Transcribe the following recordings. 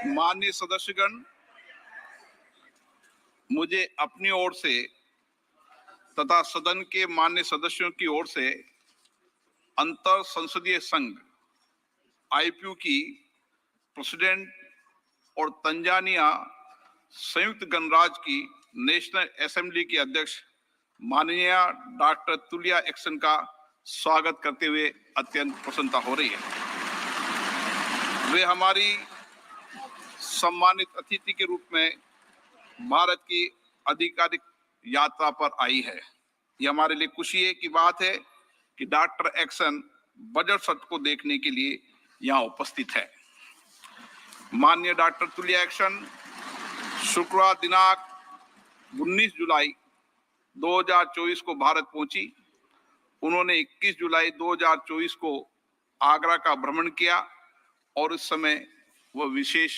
माननीय सदस्यगण, मुझे अपनी ओर से तथा सदन के माननीय सदस्यों की ओर से अंतर संसदीय संघ आईपीयू की प्रेसिडेंट और तंजानिया संयुक्त गणराज्य की नेशनल असेंबली के अध्यक्ष माननीय डॉक्टर तुलिया एक्सन का स्वागत करते हुए अत्यंत प्रसन्नता हो रही है। वे हमारी सम्मानित अतिथि के रूप में भारत की आधिकारिक यात्रा पर आई है। यह हमारे लिए खुशी की बात है कि डॉक्टर एक्सन बजट सत्र को देखने के लिए यहाँ उपस्थित है। माननीय डॉक्टर तुलिया एक्सन शुक्रवार दिनांक 19 जुलाई 2024 को भारत पहुंची। उन्होंने 21 जुलाई 2024 को आगरा का भ्रमण किया और इस समय वह विशेष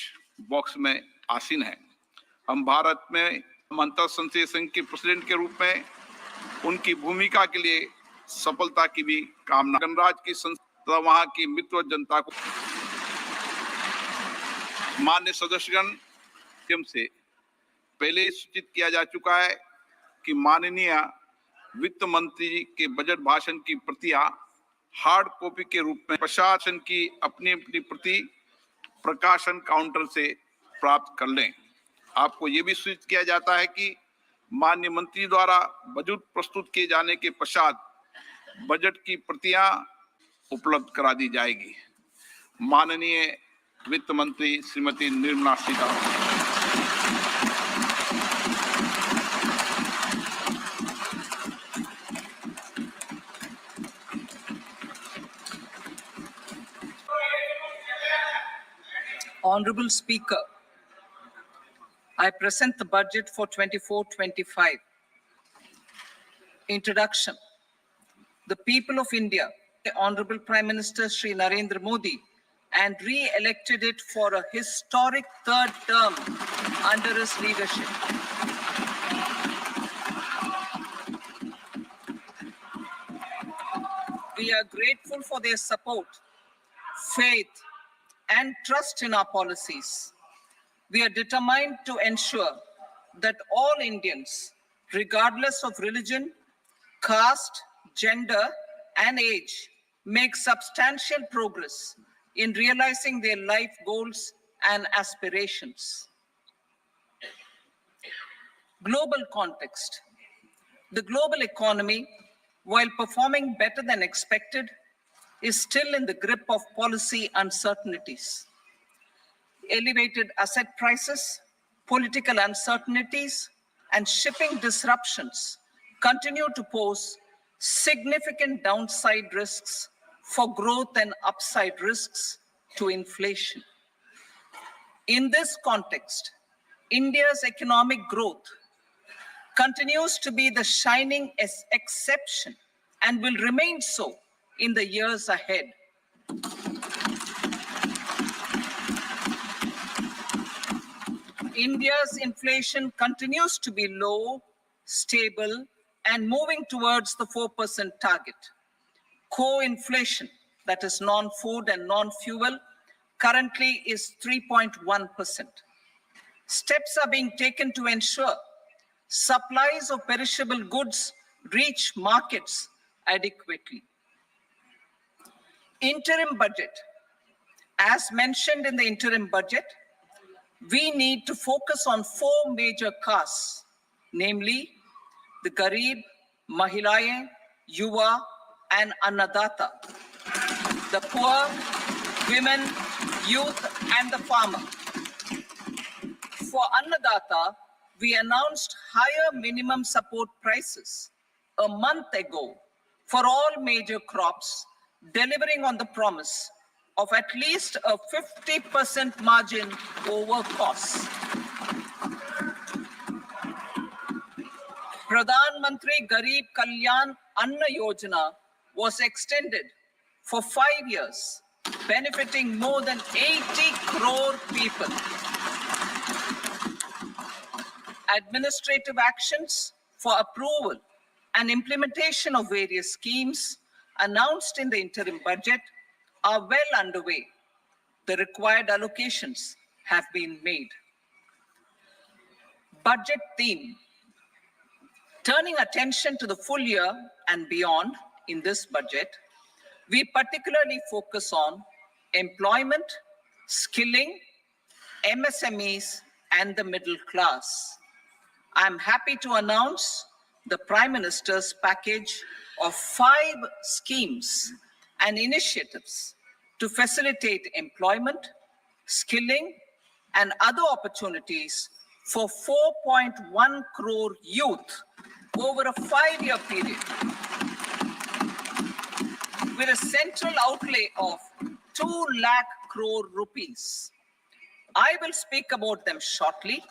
बॉक्स में आसीन है। हम भारत में अंतर संसदीय संघ के प्रेसिडेंट के रूप में उनकी भूमिका के लिए सफलता की भी कामना। गणराज्य की संस्था वहां की मित्र जनता को मान्य सदस्यगण से पहले सूचित किया जा चुका है कि माननीय वित्त मंत्री जी के बजट भाषण की प्रतियां हार्ड कॉपी के रूप में प्रशासन की अपनी अपनी प्रति प्रकाशन काउंटर से प्राप्त कर लें। आपको ये भी सूचित किया जाता है कि माननीय मंत्री द्वारा बजट प्रस्तुत किए जाने के पश्चात बजट की प्रतियां उपलब्ध करा दी जाएगी। माननीय वित्त मंत्री Shrimati Nirmala Sitharaman. Honorable Speaker, I present the budget for 24-25. Introduction. The people of India, the Honorable Prime Minister Shri Narendra Modi, and re-elected it for a historic third term under his leadership. We are grateful for their support, faith, and trust in our policies. We are determined to ensure that all Indians, regardless of religion, caste, gender, and age, make substantial progress in realizing their life goals and aspirations. Global context. The global economy, while performing better than expected, is still in the grip of policy uncertainties. Elevated asset prices, political uncertainties, and shipping disruptions continue to pose significant downside risks for growth and upside risks to inflation. In this context, India's economic growth continues to be the shining exception and will remain so in the years ahead. India's inflation continues to be low, stable, and moving towards the 4% target. Core inflation, that is non-food and non-fuel, currently is 3.1%. Steps are being taken to ensure supplies of perishable goods reach markets adequately. Interim budget. As mentioned in the interim budget, we need to focus on four major castes, namely the Garib, Mahilaye, Yuva, and Annadata, the poor, women, youth, and the farmer. For Annadata, we announced higher minimum support prices a month ago for all major crops, delivering on the promise of at least a 50% margin over costs. Pradhan Mantri Garib Kalyan Anna Yojana was extended for 5 years, benefiting more than 80 crore people. Administrative actions for approval and implementation of various schemes announced in the interim budget are well underway. The required allocations have been made. Budget theme. Turning attention to the full year and beyond in this budget, we particularly focus on employment, skilling, MSMEs, and the middle class. I'm happy to announce the Prime Minister's package of 5 schemes and initiatives to facilitate employment, skilling, and other opportunities for 4.1 crore youth over a 5-year period, with a central outlay of 2 lakh crore rupees. I will speak about them shortly,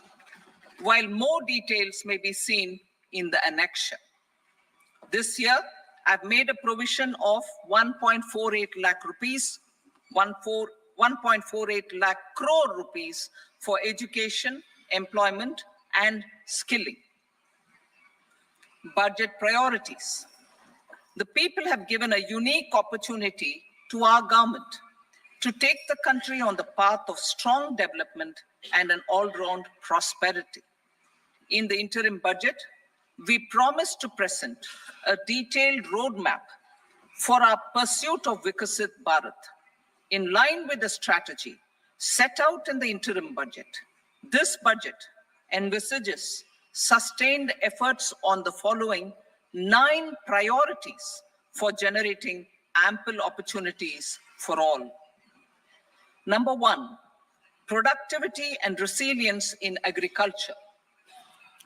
while more details may be seen in the annexure. This year, I've made a provision of 1.48 lakh rupees, 1.48 lakh crore rupees for education, employment, and skilling. Budget priorities. The people have given a unique opportunity to our government to take the country on the path of strong development and an all-round prosperity. In the interim budget, we promise to present a detailed roadmap for our pursuit of Vikasit Bharat. In line with the strategy set out in the interim budget, this budget envisages sustained efforts on the following 9 priorities for generating ample opportunities for all. Number 1, productivity and resilience in agriculture.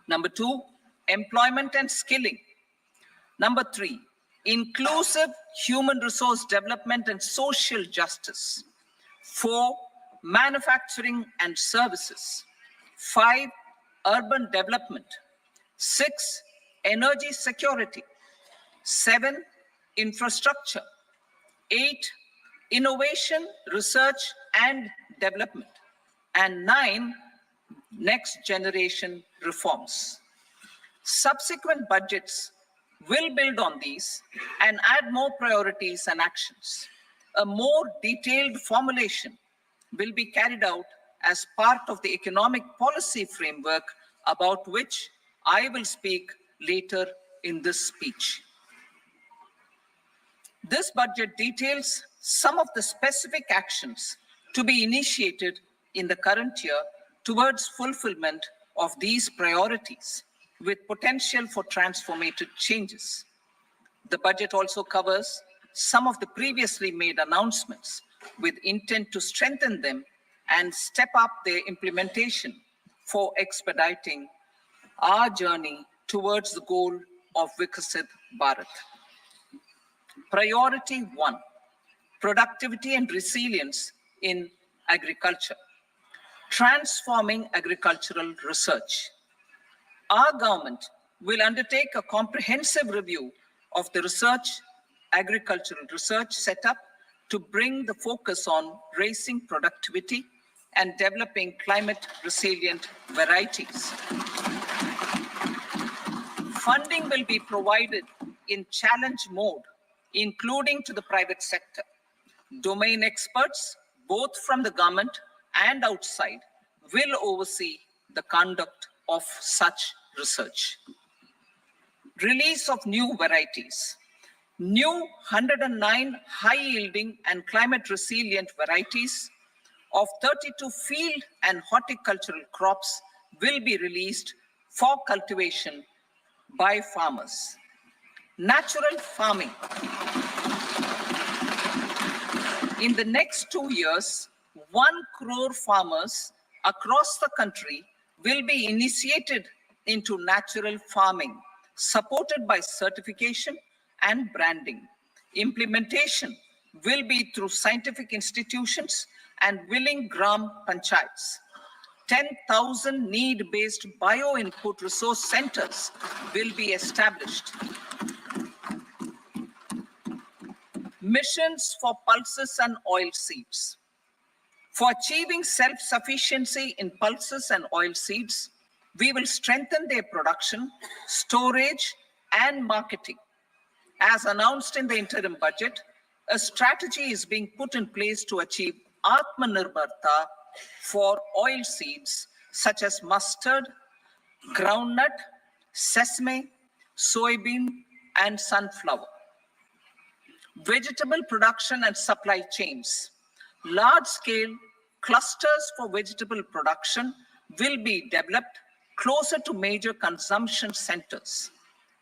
Number 2, employment and skilling. Number 3, inclusive human resource development and social justice. 4, manufacturing and services. 5, urban development. 6, energy security. 7, infrastructure. 8, innovation, research and development. And 9, next generation reforms. Subsequent budgets will build on these and add more priorities and actions. A more detailed formulation will be carried out as part of the economic policy framework, about which I will speak later in this speech. This budget details some of the specific actions to be initiated in the current year towards fulfillment of these priorities, with potential for transformative changes. The budget also covers some of the previously made announcements with intent to strengthen them and step up their implementation for expediting our journey towards the goal of Vikasit Bharat. Priority 1, productivity and resilience in agriculture. Transforming agricultural research. Our government will undertake a comprehensive review of the agricultural research setup to bring the focus on raising productivity and developing climate resilient varieties. Funding will be provided in challenge mode, including to the private sector. Domain experts, both from the government and outside, will oversee the conduct of such research. Release of new varieties. New 109 high-yielding and climate-resilient varieties of 32 field and horticultural crops will be released for cultivation by farmers. Natural farming. In the next 2 years, 1 crore farmers across the country will be initiated into natural farming, supported by certification and branding. Implementation will be through scientific institutions and willing gram panchayats. 10,000 need-based bio-input resource centers will be established. Missions for pulses and oil seeds. For achieving self-sufficiency in pulses and oil seeds, we will strengthen their production, storage, and marketing. As announced in the interim budget, a strategy is being put in place to achieve Atmanirbharta for oil seeds such as mustard, groundnut, sesame, soybean, and sunflower. Vegetable production and supply chains. Large-scale clusters for vegetable production will be developed closer to major consumption centers.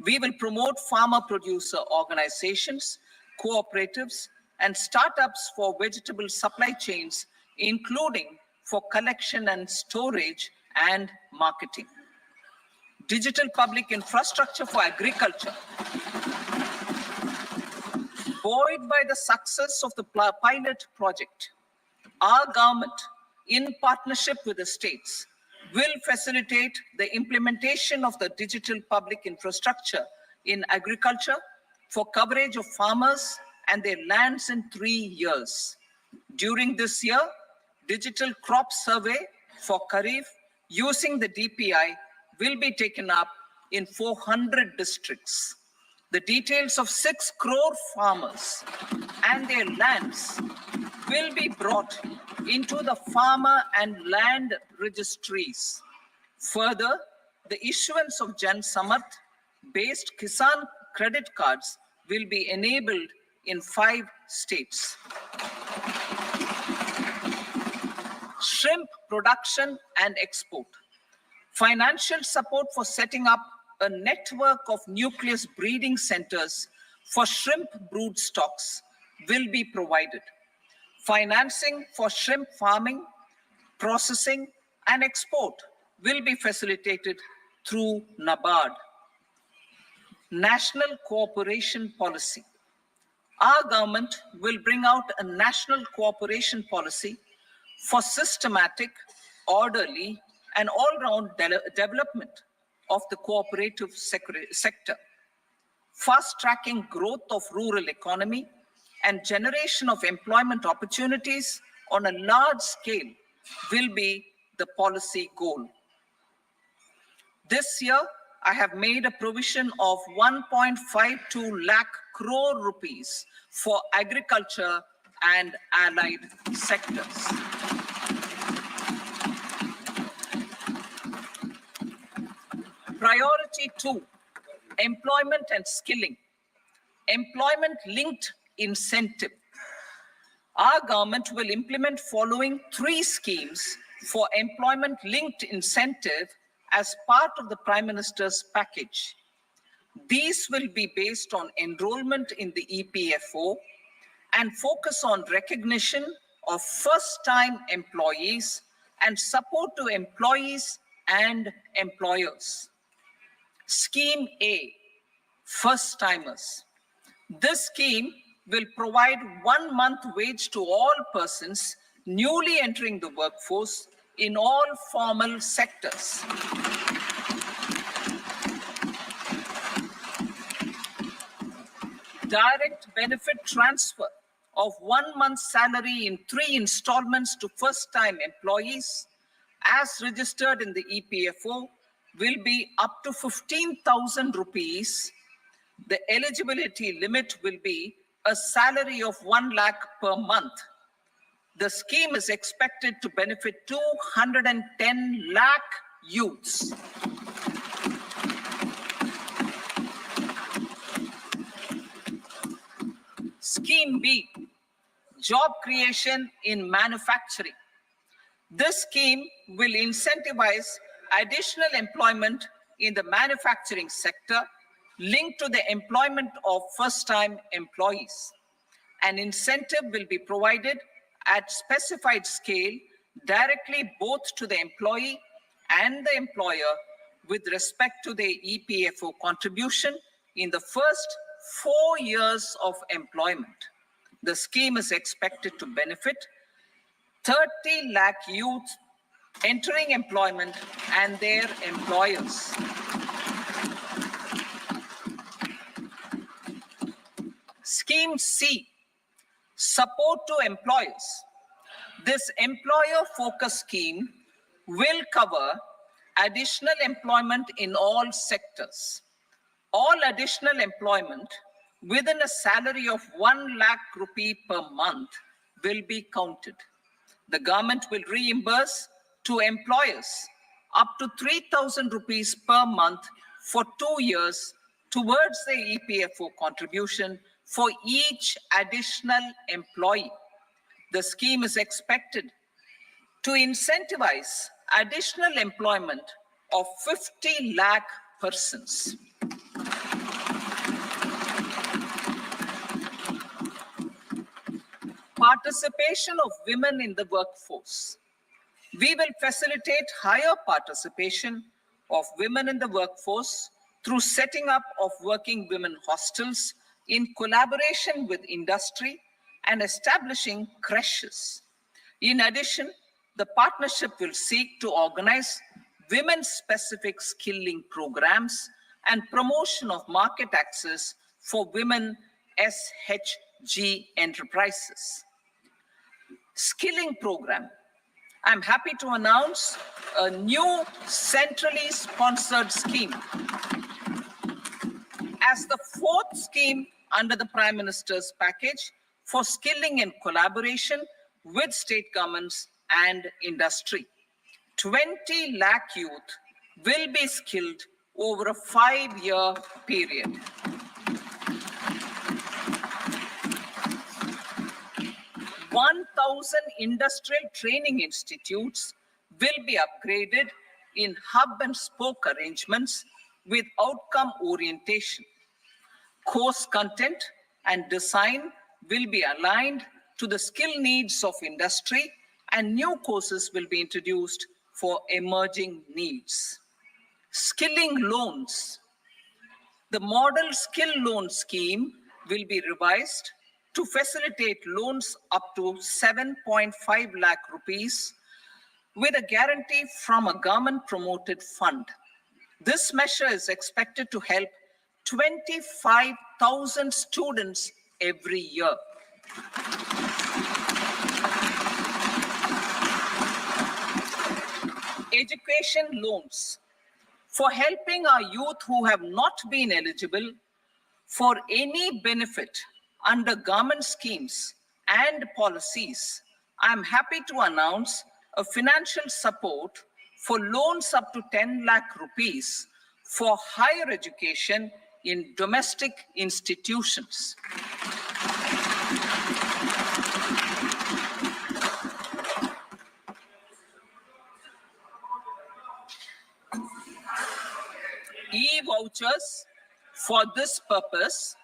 We will promote farmer-producer organizations, cooperatives, and startups for vegetable supply chains, including for collection and storage and marketing. Digital public infrastructure for agriculture. Buoyed by the success of the pilot project, our government, in partnership with the states, will facilitate the implementation of the digital public infrastructure in agriculture for coverage of farmers and their lands in 3 years. During this year, digital crop survey for Kharif using the DPI will be taken up in 400 districts. The details of 6 crore farmers and their lands will be brought into the farmer and land registries. Further, the issuance of Jan Samarth-based Kisan credit cards will be enabled in 5 states. Shrimp production and export. Financial support for setting up a network of nucleus breeding centers for shrimp brood stocks will be provided. Financing for shrimp farming, processing, and export will be facilitated through NABARD. National cooperation policy. Our government will bring out a national cooperation policy for systematic, orderly, and all-round development of the cooperative sector, fast-tracking growth of rural economy and generation of employment opportunities on a large scale will be the policy goal. This year, I have made a provision of 1.52 lakh crore rupees for agriculture and allied sectors. Priority 2, employment and skilling. Employment-linked incentive. Our government will implement following 3 schemes for employment-linked incentive as part of the Prime Minister's package. These will be based on enrollment in the EPFO and focus on recognition of first-time employees and support to employees and employers. Scheme A, first-timers. This scheme will provide 1 month wage to all persons newly entering the workforce in all formal sectors. Direct benefit transfer of 1 month's salary in 3 installments to first-time employees as registered in the EPFO will be up to 15,000 rupees. The eligibility limit will be a salary of 1 lakh per month. The scheme is expected to benefit 210 lakh youths. Scheme B, job creation in manufacturing. This scheme will incentivize additional employment in the manufacturing sector linked to the employment of first-time employees. An incentive will be provided at specified scale directly both to the employee and the employer with respect to their EPFO contribution in the first 4 years of employment. The scheme is expected to benefit 30 lakh youth entering employment and their employers. Scheme C, support to employers. This employer-focused scheme will cover additional employment in all sectors. All additional employment within a salary of 1 lakh rupee per month will be counted. The government will reimburse to employers up to 3,000 rupees per month for 2 years towards the EPFO contribution for each additional employee. The scheme is expected to incentivize additional employment of 50 lakh persons. Participation of women in the workforce. We will facilitate higher participation of women in the workforce through setting up of working women hostels in collaboration with industry and establishing creches. In addition, the partnership will seek to organize women-specific skilling programs and promotion of market access for women SHG enterprises. Skilling program. I'm happy to announce a new centrally sponsored scheme as the fourth scheme under the Prime Minister's package for skilling in collaboration with state governments and industry. 20 lakh youth will be skilled over a 5-year period. (1,000) industrial training institutes will be upgraded in hub and spoke arrangements with outcome orientation. Course content and design will be aligned to the skill needs of industry, and new courses will be introduced for emerging needs. Skilling loans. The model skill loan scheme will be revised to facilitate loans up to 7.5 lakh rupees with a guarantee from a government-promoted fund. This measure is expected to help 25,000 students every year. Education loans. For helping our youth who have not been eligible for any benefit under government schemes and policies, I'm happy to announce a financial support for loans up to 10 lakh rupees for higher education in domestic institutions. E-vouchers for this purpose.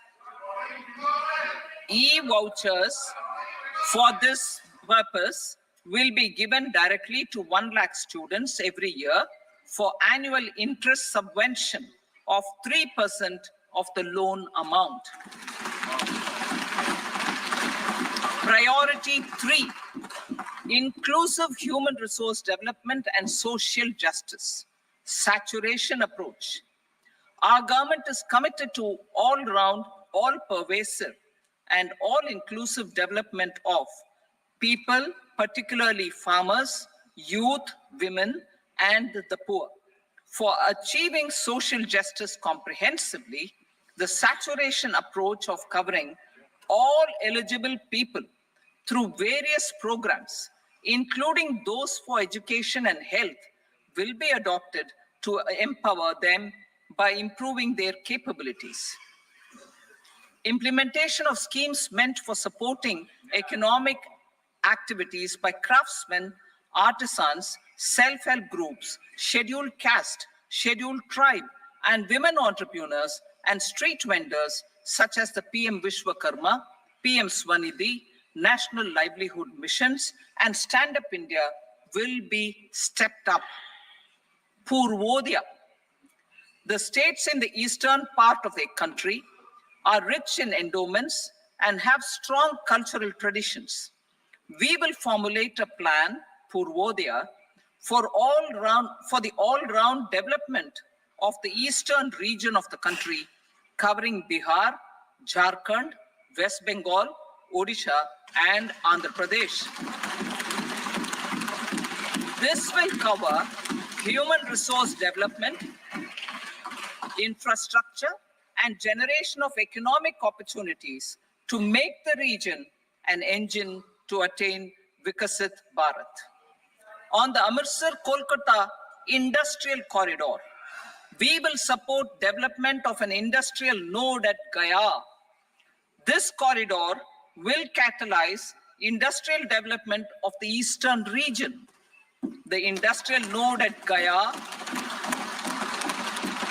E-vouchers for this purpose will be given directly to 1 lakh students every year for annual interest subvention of 3% of the loan amount. Priority 3, inclusive human resource development and social justice, saturation approach. Our government is committed to all-round, all-pervasive, and all-inclusive development of people, particularly farmers, youth, women, and the poor. For achieving social justice comprehensively, the saturation approach of covering all eligible people through various programs, including those for education and health, will be adopted to empower them by improving their capabilities. Implementation of schemes meant for supporting economic activities by craftsmen, artisans, self-help groups, scheduled caste, scheduled tribe, and women entrepreneurs and street vendors such as the PM Vishwakarma, PM Swanidhi, National Livelihood Missions, and Stand Up India will be stepped up. Purvodaya. The states in the eastern part of the country are rich in endowments and have strong cultural traditions. We will formulate a plan, Purvodaya, for the all-round development of the eastern region of the country, covering Bihar, Jharkhand, West Bengal, Odisha, and Andhra Pradesh. This will cover human resource development, infrastructure, and generation of economic opportunities to make the region an engine to attain Vikasit Bharat. On the Amritsar-Kolkata Industrial Corridor, we will support development of an industrial node at Gaya. This corridor will catalyze industrial development of the eastern region. The industrial node at Gaya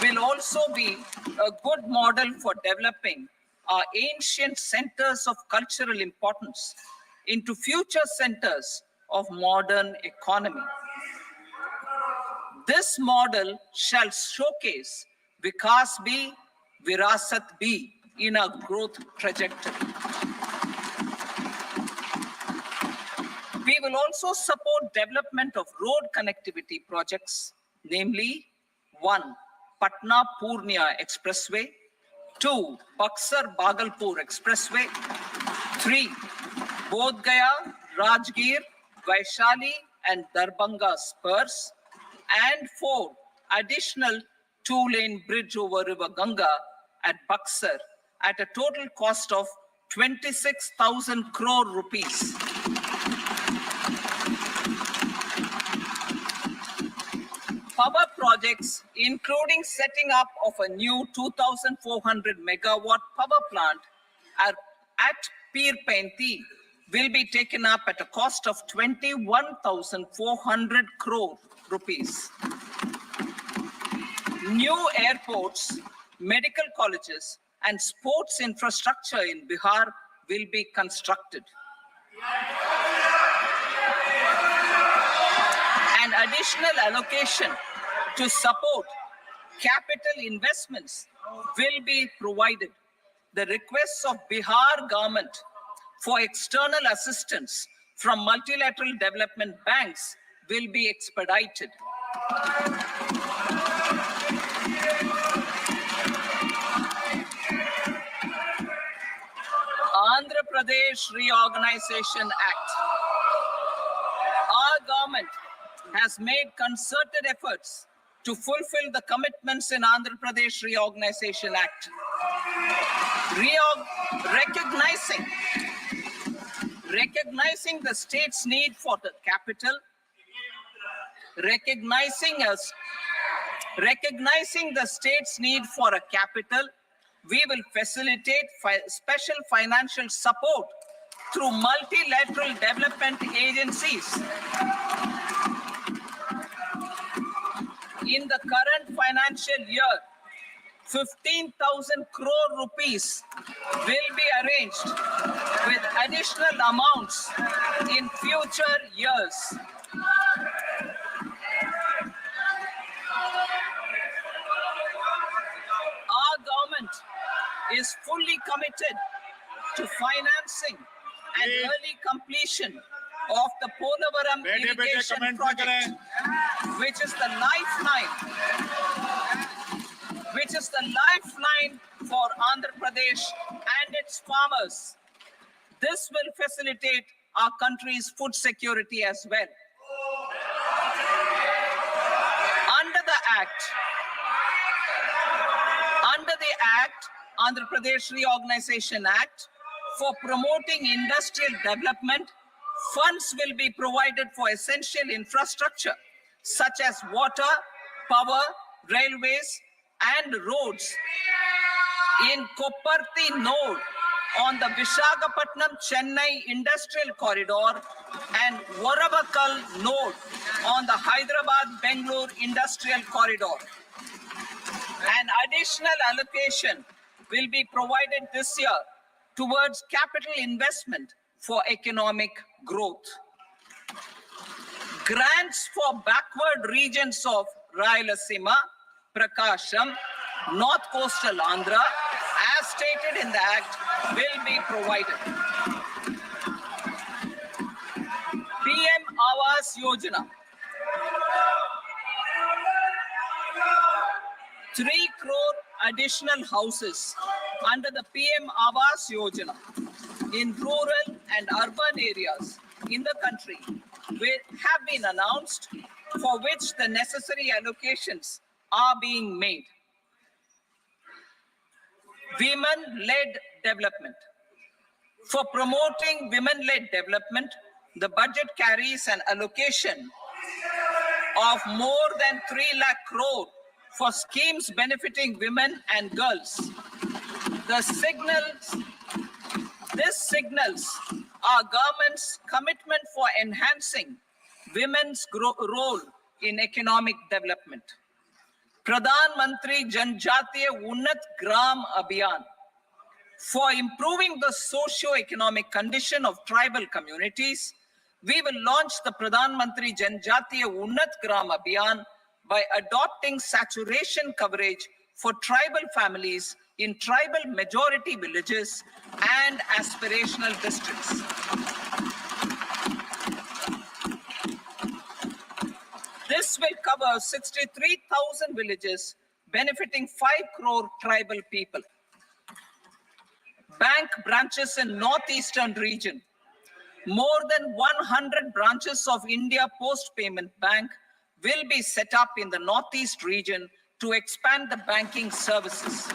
will also be a good model for developing our ancient centers of cultural importance into future centers of modern economy. This model shall showcase Vikas B, Virasat B in our growth trajectory. We will also support development of road connectivity projects, namely 1. Patna Purnia Expressway, 2. Buxar Bhagalpur Expressway, 3. Bodh Gaya, Rajgir, Vaishali and Darbhanga spurs, and 4. Additional 2-lane bridge over River Ganga at Buxar at a total cost of 26,000 crore rupees. Power projects, including setting up of a new 2,400 megawatt power plant at Pir Painti, will be taken up at a cost of 21,400 crore rupees. New airports, medical colleges, and sports infrastructure in Bihar will be constructed. An additional allocation to support capital investments will be provided. The requests of Bihar government for external assistance from multilateral development banks will be expedited. Andhra Pradesh Reorganization Act. Our government has made concerted efforts to fulfill the commitments in Andhra Pradesh Reorganization Act. Recognizing the state's need for the capital, recognizing the state's need for a capital, we will facilitate special financial support through multilateral development agencies. In the current financial year, 15,000 crore rupees will be arranged with additional amounts in future years. Our government is fully committed to financing and early completion of the Polavaram irrigation project, which is the lifeline for Andhra Pradesh and its farmers. This will facilitate our country's food security as well. Under the Act, Andhra Pradesh Reorganization Act, for promoting industrial development, funds will be provided for essential infrastructure such as water, power, railways, and roads. In Kopparthi node on the Visakhapatnam-Chennai Industrial Corridor and Varavakal node on the Hyderabad-Bangalore Industrial Corridor. An additional allocation will be provided this year towards capital investment for economic growth. Grants for backward regions of Rayalaseema, Prakasham, North Coastal Andhra, as stated in the Act, will be provided. PM Awas Yojana. 3 crore additional houses under the PM Awas Yojana in rural and urban areas in the country have been announced, for which the necessary allocations are being made. Women-led development. For promoting women-led development, the budget carries an allocation of more than 3 lakh crore for schemes benefiting women and girls. This signals our government's commitment for enhancing women's role in economic development. Pradhan Mantri Janjatiya Unnat Gram Abhiyan, for improving the socio-economic condition of tribal communities, we will launch the Pradhan Mantri Janjatiya Unnat Gram Abhiyan by adopting saturation coverage for tribal families in tribal majority villages and aspirational districts. This will cover 63,000 villages, benefiting 5 crore tribal people. Bank branches in northeastern region. More than 100 branches of India Post Payment Bank will be set up in the northeast region to expand the banking services.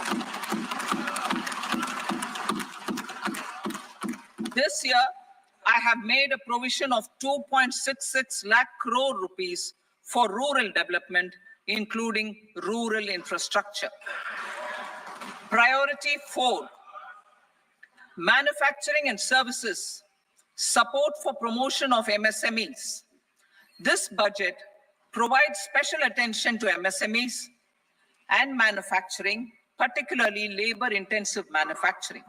This year, I have made a provision of 2.66 lakh crore rupees for rural development, including rural infrastructure. Priority 4, manufacturing and services, support for promotion of MSMEs. This budget provides special attention to MSMEs and manufacturing, particularly labor-intensive manufacturing.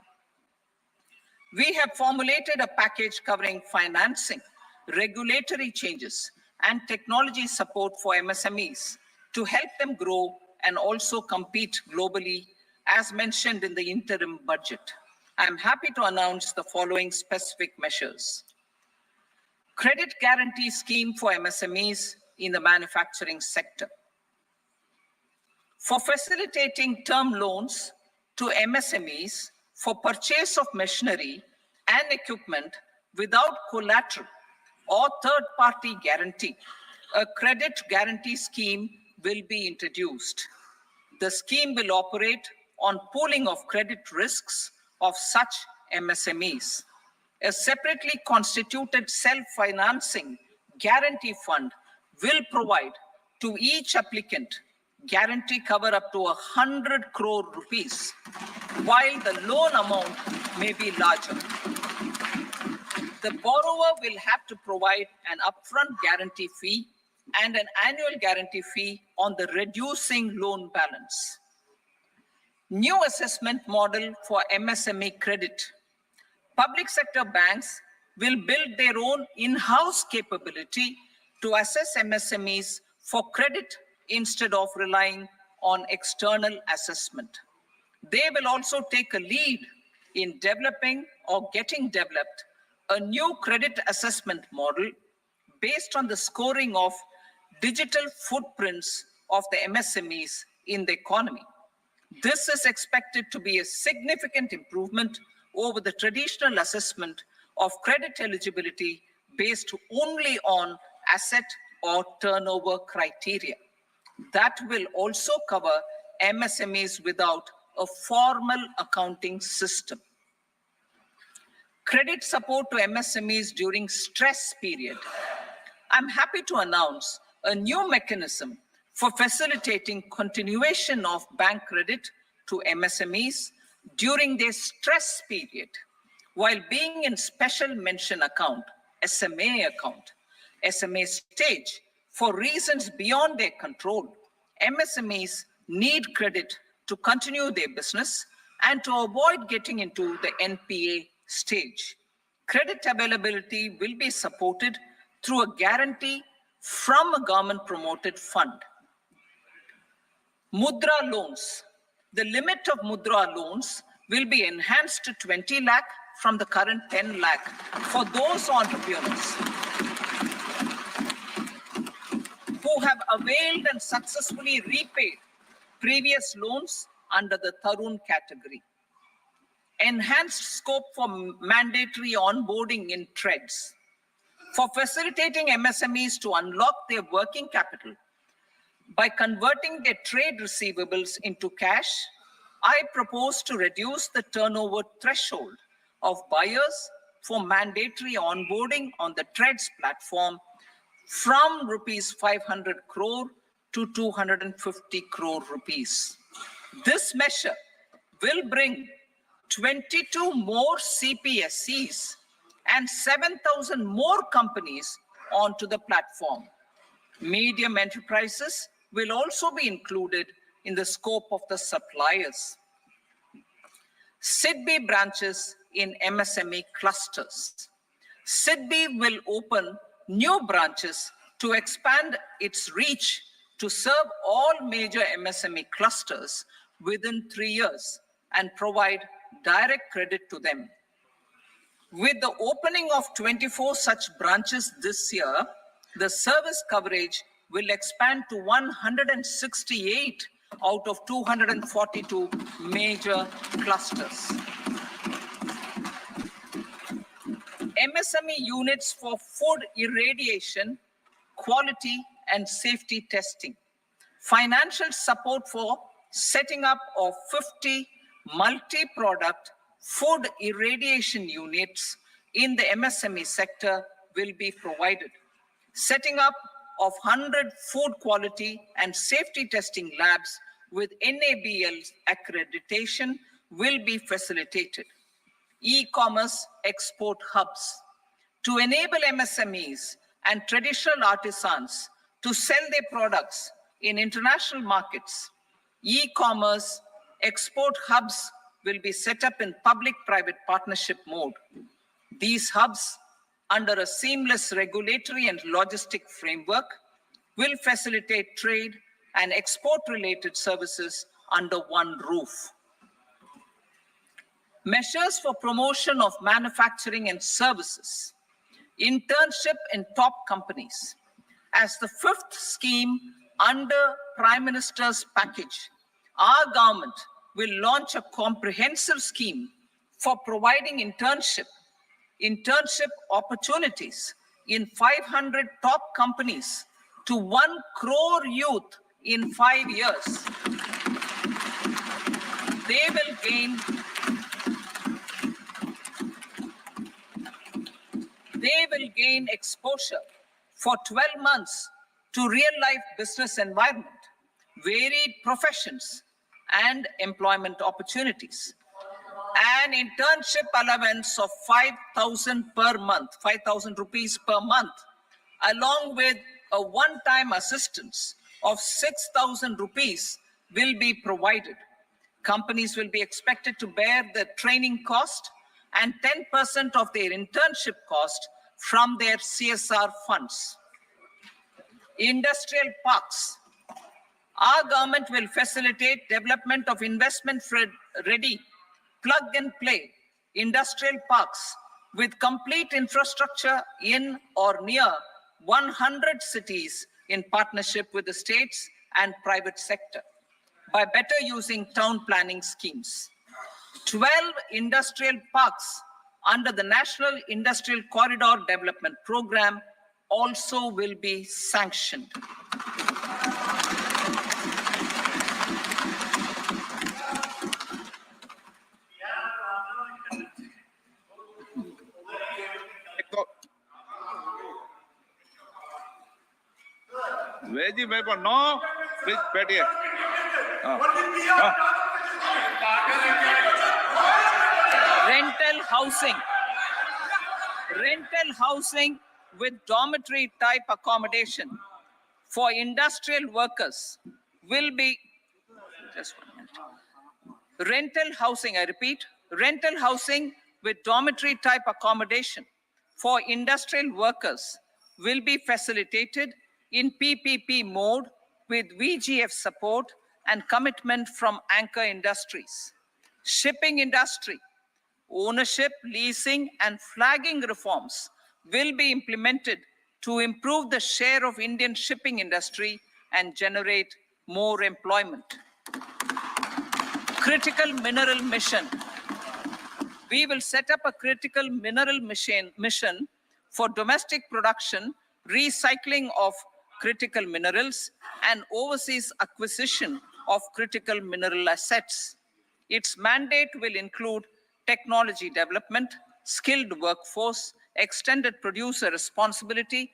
We have formulated a package covering financing, regulatory changes, and technology support for MSMEs to help them grow and also compete globally, as mentioned in the interim budget. I am happy to announce the following specific measures. Credit guarantee scheme for MSMEs in the manufacturing sector. For facilitating term loans to MSMEs for purchase of machinery and equipment without collateral or third-party guarantee, a credit guarantee scheme will be introduced. The scheme will operate on pooling of credit risks of such MSMEs. A separately constituted self-financing guarantee fund will provide to each applicant guarantee cover up to 100 crore rupees, while the loan amount may be larger. The borrower will have to provide an upfront guarantee fee and an annual guarantee fee on the reducing loan balance. New assessment model for MSME credit. Public sector banks will build their own in-house capability to assess MSMEs for credit instead of relying on external assessment. They will also take a lead in developing or getting developed a new credit assessment model based on the scoring of digital footprints of the MSMEs in the economy. This is expected to be a significant improvement over the traditional assessment of credit eligibility based only on asset or turnover criteria. That will also cover MSMEs without a formal accounting system. Credit support to MSMEs during stress period. I'm happy to announce a new mechanism for facilitating continuation of bank credit to MSMEs during their stress period while being in special mention account, SMA stage, for reasons beyond their control. MSMEs need credit to continue their business and to avoid getting into the NPA stage. Credit availability will be supported through a guarantee from a government-promoted fund. Mudra loans. The limit of Mudra loans will be enhanced to 20 lakh from the current 10 lakh for those entrepreneurs who have availed and successfully repaid previous loans under the Tarun category. Enhanced scope for mandatory onboarding in trades. For facilitating MSMEs to unlock their working capital by converting their trade receivables into cash, I propose to reduce the turnover threshold of buyers for mandatory onboarding on the TREADS platform from rupees 500 crore to 250 crore rupees. This measure will bring 22 more CPSCs and 7,000 more companies onto the platform. Medium enterprises will also be included in the scope of the suppliers. SIDBI branches in MSME clusters. SIDBI will open new branches to expand its reach to serve all major MSME clusters within 3 years and provide direct credit to them. With the opening of 24 such branches this year, the service coverage will expand to 168 out of 242 major clusters. MSME units for food irradiation, quality and safety testing. Financial support for setting up of 50 multi-product food irradiation units in the MSME sector will be provided. Setting up of 100 food quality and safety testing labs with NABL accreditation will be facilitated. E-commerce export hubs to enable MSMEs and traditional artisans to sell their products in international markets. E-commerce export hubs will be set up in public-private partnership mode. These hubs, under a seamless regulatory and logistic framework, will facilitate trade and export-related services under one roof. Measures for promotion of manufacturing and services. Internship in top companies. As the fifth scheme under Prime Minister's package, our government will launch a comprehensive scheme for providing internship opportunities in 500 top companies to 1 crore youth in 5 years. They will gain exposure for 12 months to real-life business environment, varied professions, and employment opportunities. An internship allowance of 5,000 per month, 5,000 rupees per month, along with a one-time assistance of 6,000 rupees will be provided. Companies will be expected to bear the training cost and 10% of their internship cost from their CSR funds. Industrial parks. Our government will facilitate development of investment-ready, plug-and-play industrial parks with complete infrastructure in or near 100 cities in partnership with the states and private sector by better using town planning schemes. 12 industrial parks under the National Industrial Corridor Development Program also will be sanctioned. Veggie paper, no. Please, Betty. Rental housing. Rental housing with dormitory type accommodation for industrial workers will be, just 1 minute. Rental housing, I repeat, rental housing with dormitory type accommodation for industrial workers will be facilitated in PPP mode with VGF support and commitment from anchor industries. Shipping industry, ownership, leasing, and flagging reforms will be implemented to improve the share of Indian shipping industry and generate more employment. Critical mineral mission. We will set up a critical mineral mission for domestic production, recycling of critical minerals, and overseas acquisition of critical mineral assets. Its mandate will include technology development, skilled workforce, extended producer responsibility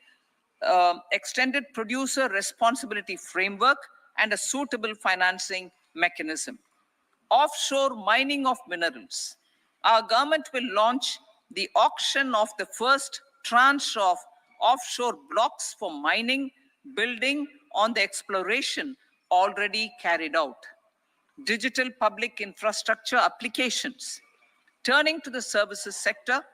framework, and a suitable financing mechanism. Offshore mining of minerals. Our government will launch the auction of the first tranche of offshore blocks for mining, building on the exploration already carried out. Digital public infrastructure applications. Turning to the services sector,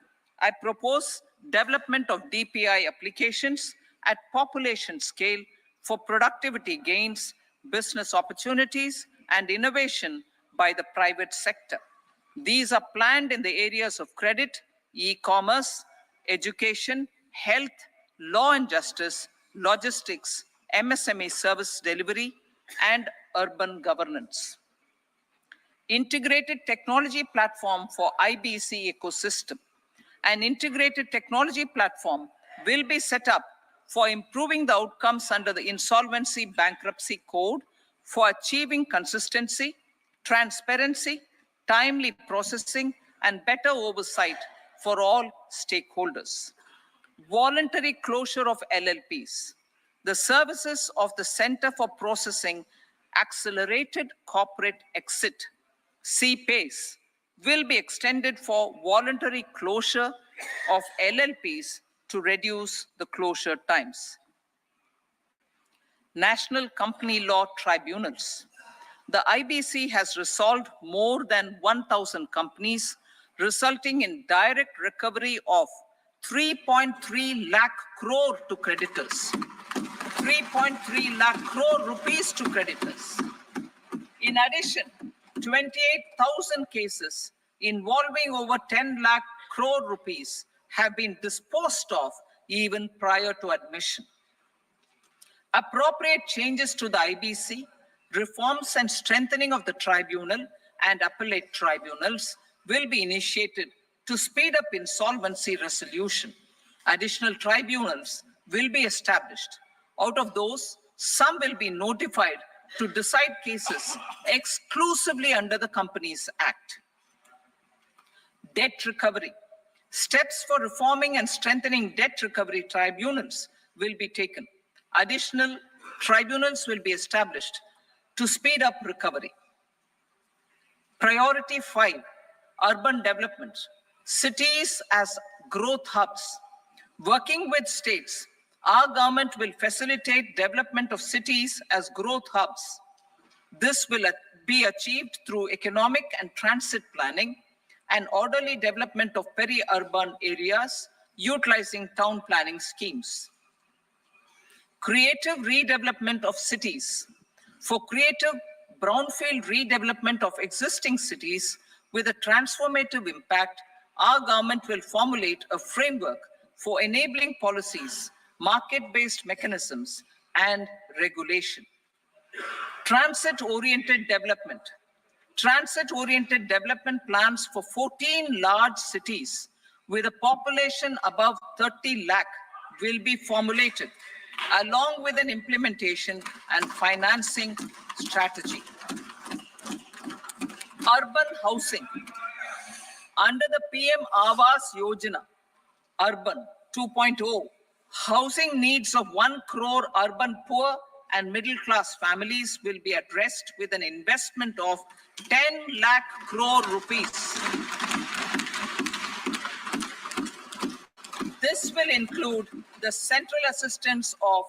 I propose development of DPI applications at population scale for productivity gains, business opportunities, and innovation by the private sector. These are planned in the areas of credit, e-commerce, education, health, law and justice, logistics, MSME service delivery, and urban governance. Integrated technology platform for IBC ecosystem. An integrated technology platform will be set up for improving the outcomes under the Insolvency Bankruptcy Code for achieving consistency, transparency, timely processing, and better oversight for all stakeholders. Voluntary closure of LLPs. The services of the Center for Processing Accelerated Corporate Exit, CPACE, will be extended for voluntary closure of LLPs to reduce the closure times. National Company Law Tribunals. The IBC has resolved more than 1,000 companies, resulting in direct recovery of 3.3 lakh crore to creditors. 3.3 lakh crore rupees to creditors. In addition, 28,000 cases involving over 10 lakh crore rupees have been disposed of even prior to admission. Appropriate changes to the IBC, reforms and strengthening of the tribunal and appellate tribunals will be initiated to speed up insolvency resolution. Additional tribunals will be established. Out of those, some will be notified to decide cases exclusively under the Companies Act. Debt recovery. Steps for reforming and strengthening debt recovery tribunals will be taken. Additional tribunals will be established to speed up recovery. Priority 5, urban development. Cities as growth hubs. Working with states, our government will facilitate development of cities as growth hubs. This will be achieved through economic and transit planning and orderly development of peri-urban areas utilizing town planning schemes. Creative redevelopment of cities. For creative brownfield redevelopment of existing cities with a transformative impact, our government will formulate a framework for enabling policies, market-based mechanisms, and regulation. Transit-oriented development. Transit-oriented development plans for 14 large cities with a population above 30 lakh will be formulated, along with an implementation and financing strategy. Urban housing. Under the PM Awas Yojana, Urban 2.0, housing needs of 1 crore urban poor and middle-class families will be addressed with an investment of 10 lakh crore rupees. This will include the central assistance of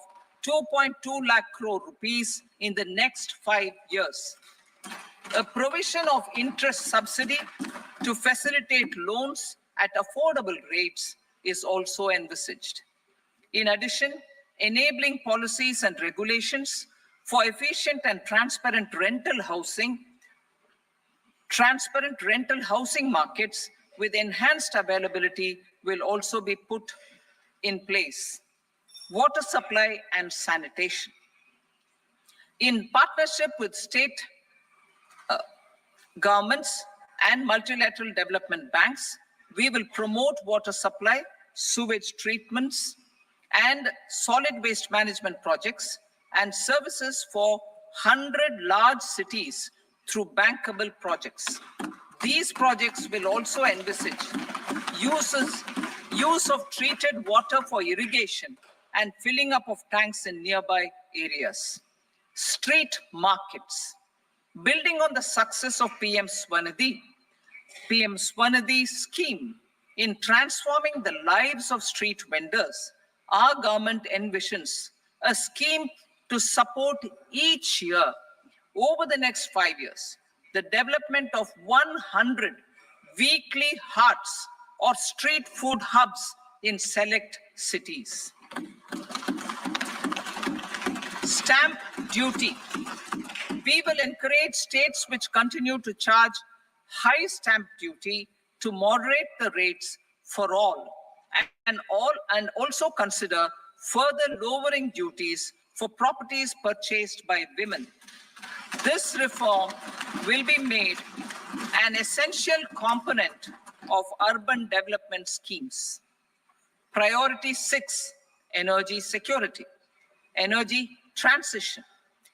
2.2 lakh crore rupees in the next 5 years. A provision of interest subsidy to facilitate loans at affordable rates is also envisaged. In addition, enabling policies and regulations for efficient and transparent rental housing markets with enhanced availability will also be put in place. Water supply and sanitation. In partnership with state governments and multilateral development banks, we will promote water supply, sewage treatments, and solid waste management projects and services for 100 large cities through bankable projects. These projects will also envisage use of treated water for irrigation and filling up of tanks in nearby areas. Street markets. Building on the success of PM Swanidhi scheme in transforming the lives of street vendors, our government envisions a scheme to support each year over the next 5 years, the development of 100 weekly hearts or street food hubs in select cities. Stamp duty. We will encourage states which continue to charge high stamp duty to moderate the rates for all and also consider further lowering duties for properties purchased by women. This reform will be made an essential component of urban development schemes. Priority 6, energy security, energy transition.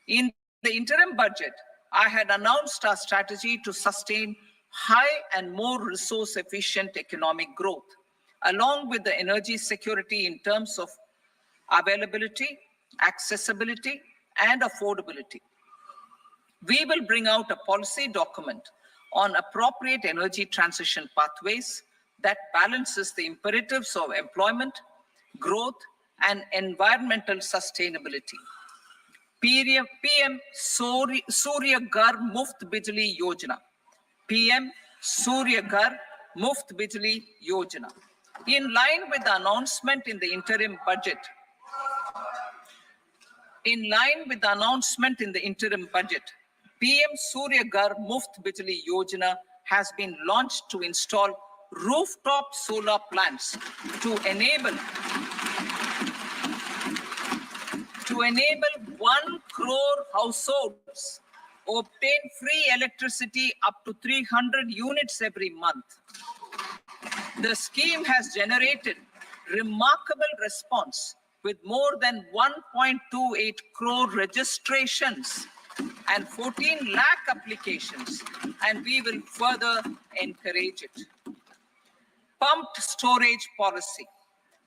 In the interim budget, I had announced our strategy to sustain high and more resource-efficient economic growth, along with the energy security in terms of availability, accessibility, and affordability. We will bring out a policy document on appropriate energy transition pathways that balances the imperatives of employment, growth, and environmental sustainability. PM Surya Ghar Muft Bijli Yojana. PM Surya Ghar Muft Bijli Yojana. In line with the announcement in the interim budget, PM Surya Ghar Muft Bijli Yojana has been launched to install rooftop solar plants to enable 1 crore households obtain free electricity up to 300 units every month. The scheme has generated remarkable response with more than 1.28 crore registrations and 14 lakh applications, and we will further encourage it. Pumped storage policy.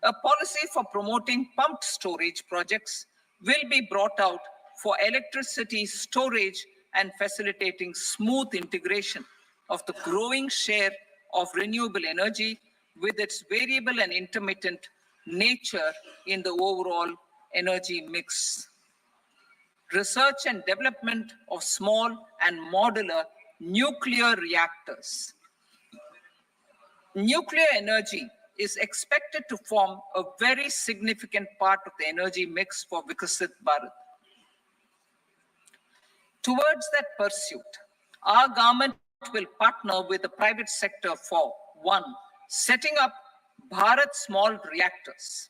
A policy for promoting pumped storage projects will be brought out for electricity storage and facilitating smooth integration of the growing share of renewable energy with its variable and intermittent nature in the overall energy mix. Research and development of small and modular nuclear reactors. Nuclear energy is expected to form a very significant part of the energy mix for Viksit Bharat. Towards that pursuit, our government will partner with the private sector for 1, setting up Bharat Small Reactors,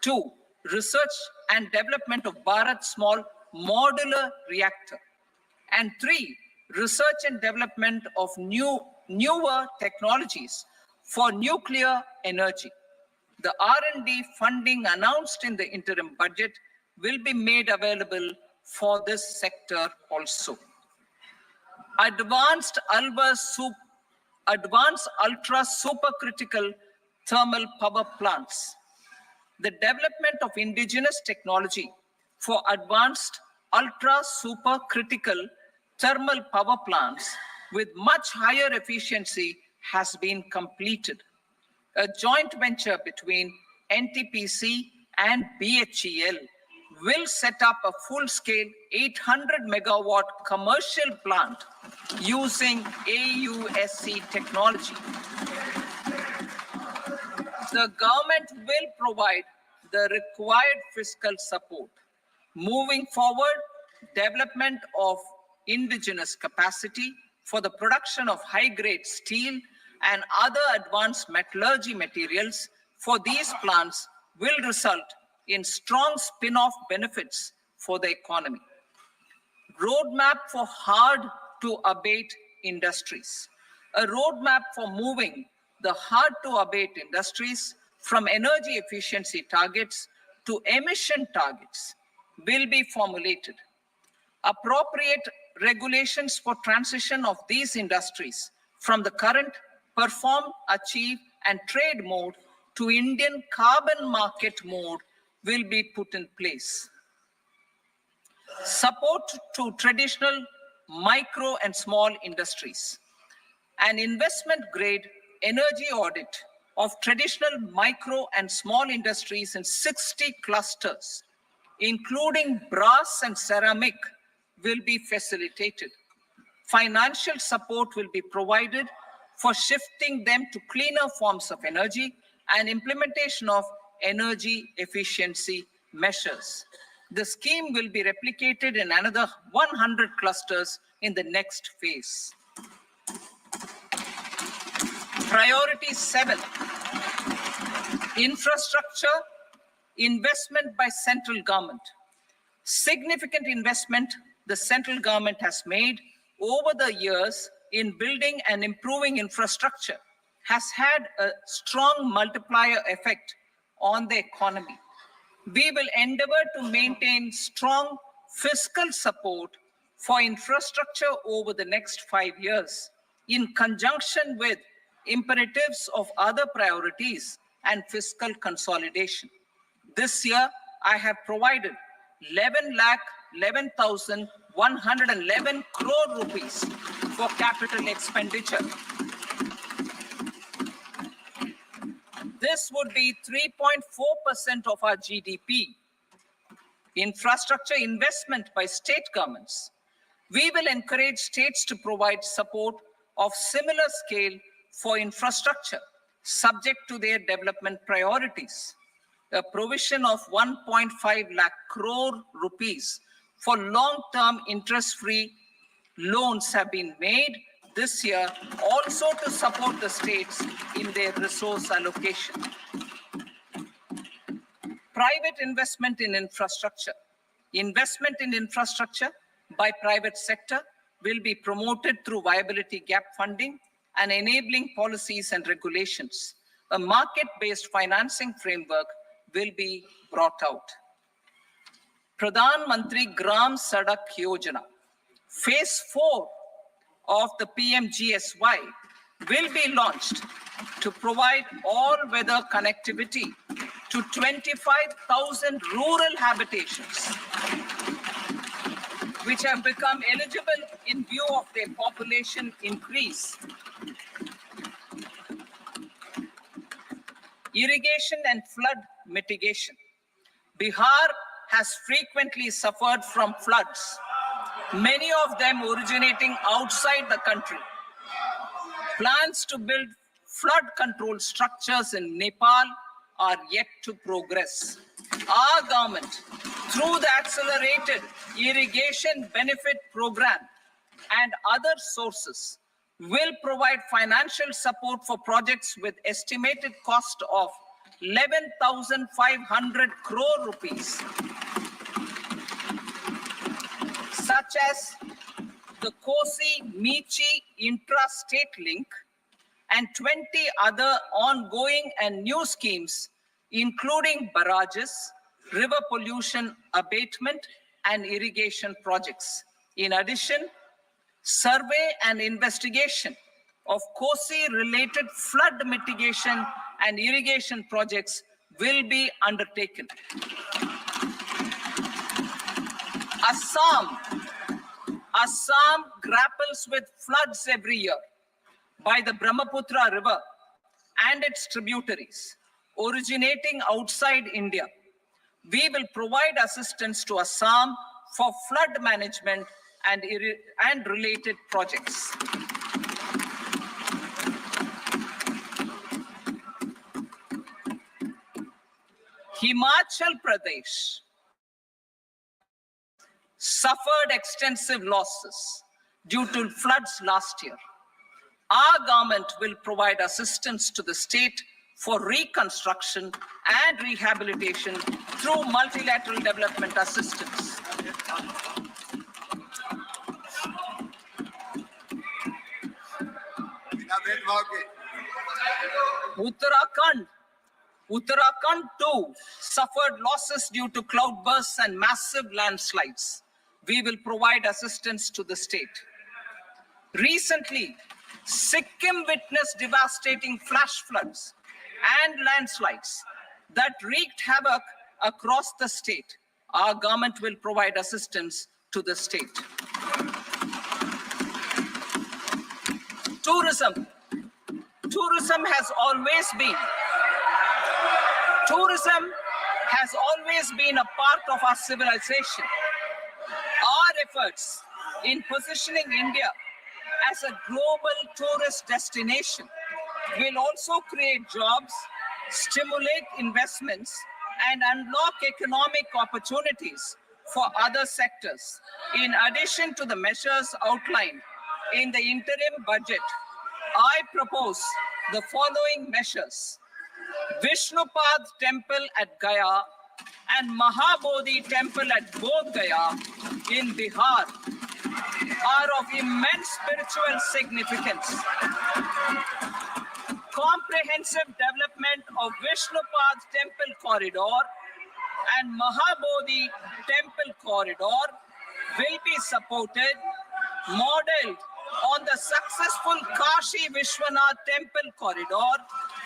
2, research and development of Bharat Small Modular Reactor, and 3, research and development of newer technologies for nuclear energy. The R&D funding announced in the interim budget will be made available for this sector also. Advanced ultra supercritical thermal power plants. The development of indigenous technology for advanced ultra supercritical thermal power plants with much higher efficiency has been completed. A joint venture between NTPC and BHEL will set up a full-scale 800 megawatt commercial plant using AUSC technology. The government will provide the required fiscal support. Moving forward, development of indigenous capacity for the production of high-grade steel and other advanced metallurgy materials for these plants will result in strong spin-off benefits for the economy. Roadmap for hard-to-abate industries. A roadmap for moving the hard-to-abate industries from energy efficiency targets to emission targets will be formulated. Appropriate regulations for transition of these industries from the current perform, achieve, and trade mode to Indian carbon market mode will be put in place. Support to traditional micro and small industries. An investment-grade energy audit of traditional micro and small industries in 60 clusters, including brass and ceramic, will be facilitated. Financial support will be provided for shifting them to cleaner forms of energy and implementation of energy efficiency measures. The scheme will be replicated in another 100 clusters in the next phase. Priority 7, infrastructure investment by central government. Significant investment the central government has made over the years in building and improving infrastructure has had a strong multiplier effect on the economy. We will endeavor to maintain strong fiscal support for infrastructure over the next 5 years in conjunction with imperatives of other priorities and fiscal consolidation. This year, I have provided 11,11,111 crore rupees for capital expenditure. This would be 3.4% of our GDP. Infrastructure investment by state governments. We will encourage states to provide support of similar scale for infrastructure, subject to their development priorities. A provision of 1.5 lakh crore rupees for long-term interest-free loans have been made this year also to support the states in their resource allocation. Private investment in infrastructure. Investment in infrastructure by private sector will be promoted through viability gap funding and enabling policies and regulations. A market-based financing framework will be brought out. Pradhan Mantri Gram Sadak Yojana. Phase 4 of the PMGSY will be launched to provide all-weather connectivity to 25,000 rural habitations, which have become eligible in view of their population increase. Irrigation and flood mitigation. Bihar has frequently suffered from floods, many of them originating outside the country. Plans to build flood control structures in Nepal are yet to progress. Our government, through the Accelerated Irrigation Benefit Program and other sources, will provide financial support for projects with estimated cost of 11,500 crore rupees, such as the Kosi-Michi intra-state link and 20 other ongoing and new schemes, including barrages, river pollution abatement, and irrigation projects. In addition, survey and investigation of Kosi-related flood mitigation and irrigation projects will be undertaken. Assam grapples with floods every year by the Brahmaputra River and its tributaries originating outside India. We will provide assistance to Assam for flood management and related projects. Himachal Pradesh suffered extensive losses due to floods last year. Our government will provide assistance to the state for reconstruction and rehabilitation through multilateral development assistance. Uttarakhand too suffered losses due to cloudbursts and massive landslides. We will provide assistance to the state. Recently, Sikkim witnessed devastating flash floods and landslides that wreaked havoc across the state. Our government will provide assistance to the state. Tourism. Tourism has always been a part of our civilization. Our efforts in positioning India as a global tourist destination will also create jobs, stimulate investments, and unlock economic opportunities for other sectors. In addition to the measures outlined in the interim budget, I propose the following measures. Vishnupad Temple at Gaya and Mahabodhi Temple at Bodh Gaya in Bihar are of immense spiritual significance. Comprehensive development of Vishnupad Temple corridor and Mahabodhi Temple corridor will be supported, modeled on the successful Kashi Vishwanath Temple corridor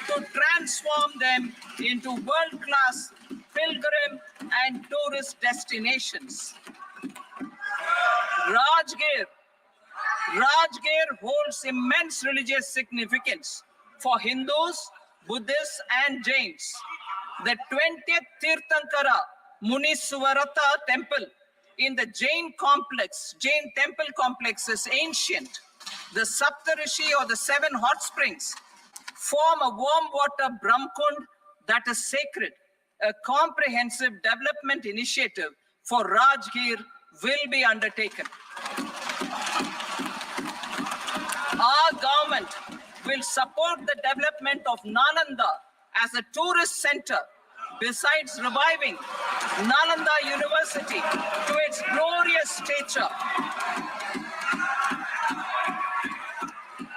to transform them into world-class pilgrim and tourist destinations. Rajgir holds immense religious significance for Hindus, Buddhists, and Jains. The 20th Tirthankara Muniswarata temple in the Jain temple complex is ancient. The Saptarishi, or the 7 hot springs, form a warm water Brahmkund that is sacred. A comprehensive development initiative for Rajgir will be undertaken. Our government will support the development of Nalanda as a tourist center, besides reviving Nalanda University to its glorious stature.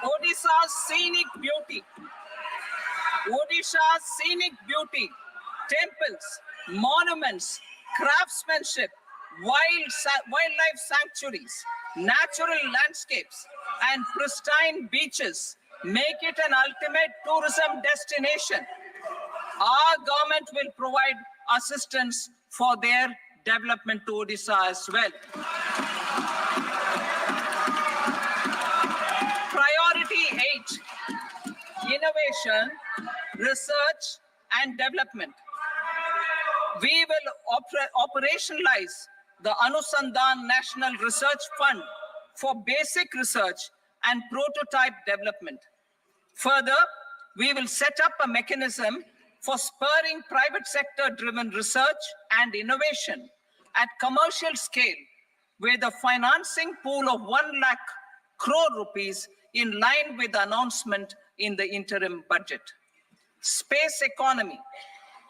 Odisha's scenic beauty, temples, monuments, craftsmanship, wildlife sanctuaries, natural landscapes, and pristine beaches make it an ultimate tourism destination. Our government will provide assistance for their development to Odisha as well. Priority 8, innovation, research, and development. We will operationalize the Anusandhan National Research Fund for basic research and prototype development. Further, we will set up a mechanism for spurring private sector-driven research and innovation at commercial scale, with a financing pool of 1 lakh crore rupees in line with the announcement in the interim budget. Space economy.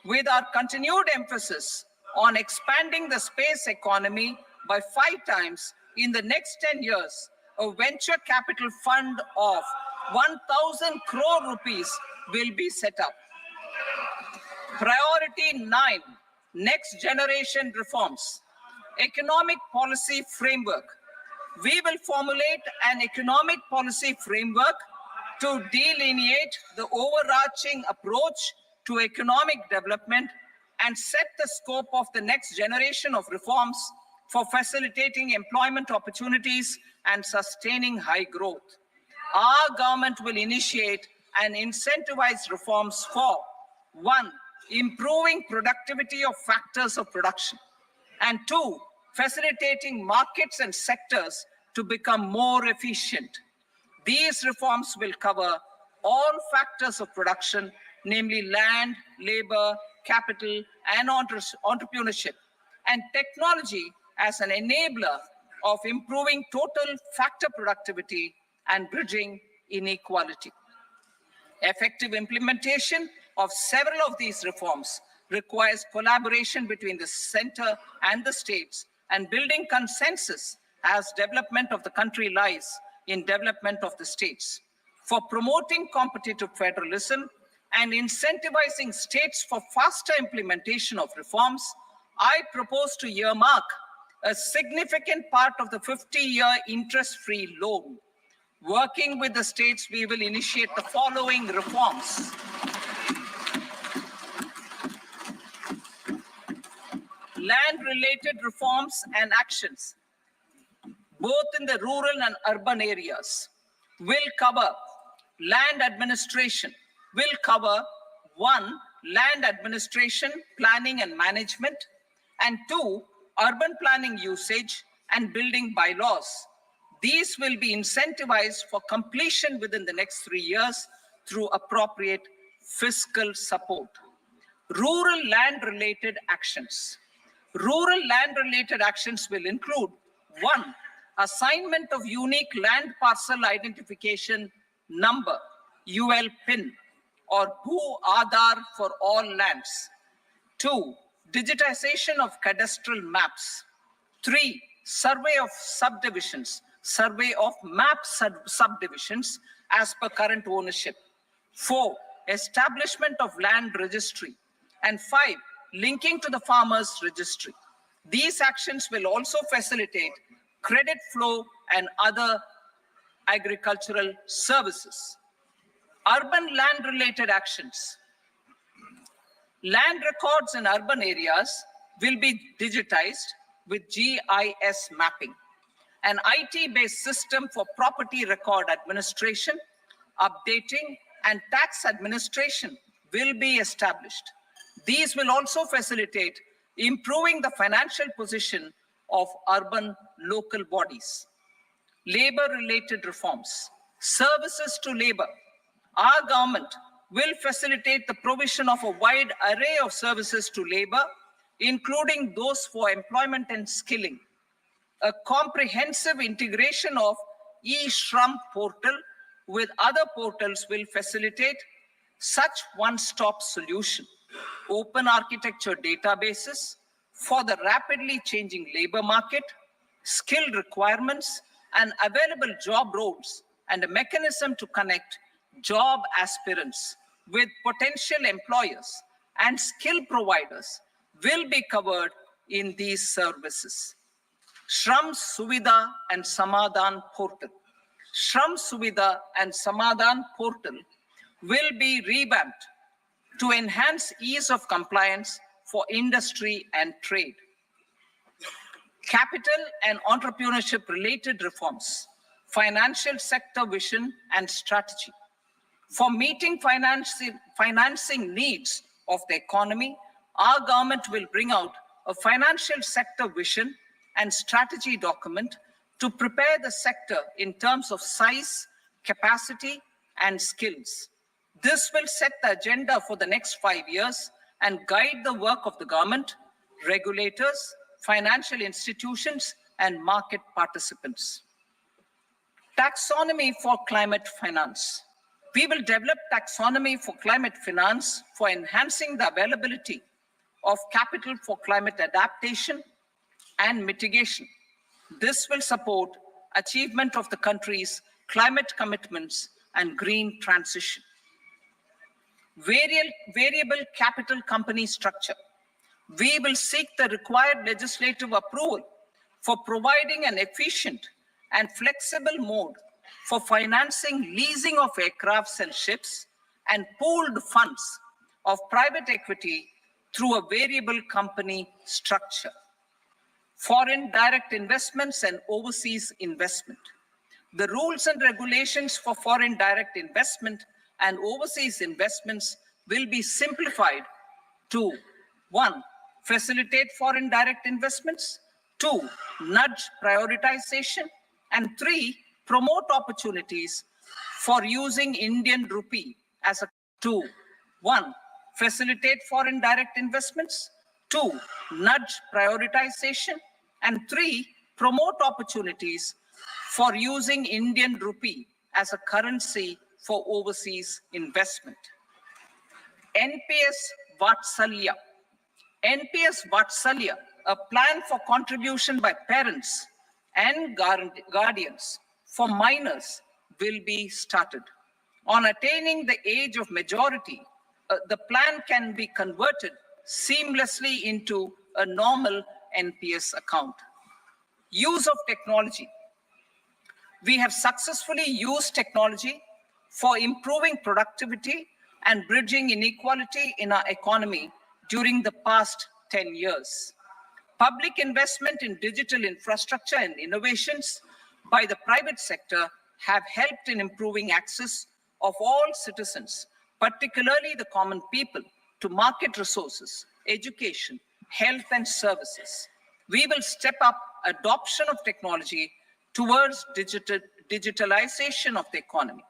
With our continued emphasis on expanding the space economy by 5 times in the next 10 years, a venture capital fund of 1,000 crore rupees will be set up. Priority 9, next generation reforms. Economic policy framework. We will formulate an economic policy framework to delineate the overarching approach to economic development and set the scope of the next generation of reforms for facilitating employment opportunities and sustaining high growth. Our government will initiate and incentivize reforms for 1, improving productivity of factors of production, and 2, facilitating markets and sectors to become more efficient. These reforms will cover all factors of production, namely land, labor, capital, and entrepreneurship, and technology as an enabler of improving total factor productivity and bridging inequality. Effective implementation of several of these reforms requires collaboration between the center and the states, and building consensus as development of the country lies in development of the states. For promoting competitive federalism and incentivizing states for faster implementation of reforms, I propose to earmark a significant part of the 50-year interest-free loan Working with the states, we will initiate the following reforms. Land-related reforms and actions, both in the rural and urban areas, will cover land administration, will cover 1, land administration, planning and management, and 2, urban planning usage and building bylaws. These will be incentivized for completion within the next 3 years through appropriate fiscal support. Rural land-related actions. Rural land-related actions will include 1, assignment of unique land parcel identification number, UL PIN, or Bhu Aadhaar for all lands. 2, digitization of cadastral maps. 3, survey of subdivisions, survey of map subdivisions as per current ownership. 4, establishment of land registry. And 5, linking to the farmers registry. These actions will also facilitate credit flow and other agricultural services. Urban land-related actions. Land records in urban areas will be digitized with GIS mapping. An IT-based system for property record administration, updating, and tax administration will be established. These will also facilitate improving the financial position of urban local bodies. Labor-related reforms. Services to labor. Our government will facilitate the provision of a wide array of services to labor, including those for employment and skilling. A comprehensive integration of e-Shram portal with other portals will facilitate such one-stop solution. Open architecture databases for the rapidly changing labor market, skill requirements, and available job roles, and a mechanism to connect job aspirants with potential employers and skill providers will be covered in these services. Shram Suvidha and Samadhan portal. Shram Suvidha and Samadhan portal will be revamped to enhance ease of compliance for industry and trade. Capital and entrepreneurship related reforms, financial sector vision and strategy. For meeting financing needs of the economy, our government will bring out a financial sector vision and strategy document to prepare the sector in terms of size, capacity, and skills. This will set the agenda for the next 5 years and guide the work of the government, regulators, financial institutions, and market participants. Taxonomy for climate finance. We will develop taxonomy for climate finance for enhancing the availability of capital for climate adaptation and mitigation. This will support achievement of the country's climate commitments and green transition. Variable capital company structure. We will seek the required legislative approval for providing an efficient and flexible mode for financing leasing of aircrafts and ships and pooled funds of private equity through a variable company structure. Foreign direct investments and overseas investment. The rules and regulations for foreign direct investment and overseas investments will be simplified to 1, facilitate foreign direct investments, 2, nudge prioritization, and 3, promote opportunities for using Indian rupee as a 2, 1, facilitate foreign direct investments, 2, nudge prioritization, and 3, promote opportunities for using Indian rupee as a currency for overseas investment. NPS Vatsalya. NPS Vatsalya, a plan for contribution by parents and guardians for minors, will be started. On attaining the age of majority, the plan can be converted seamlessly into a normal NPS account. Use of technology. we have successfully used technology for improving productivity and bridging inequality in our economy during the past 10 years. Public investment in digital infrastructure and innovations by the private sector have helped in improving access of all citizens, particularly the common people, to market resources, education, health, and services. We will step up adoption of technology towards digitalization of the economy.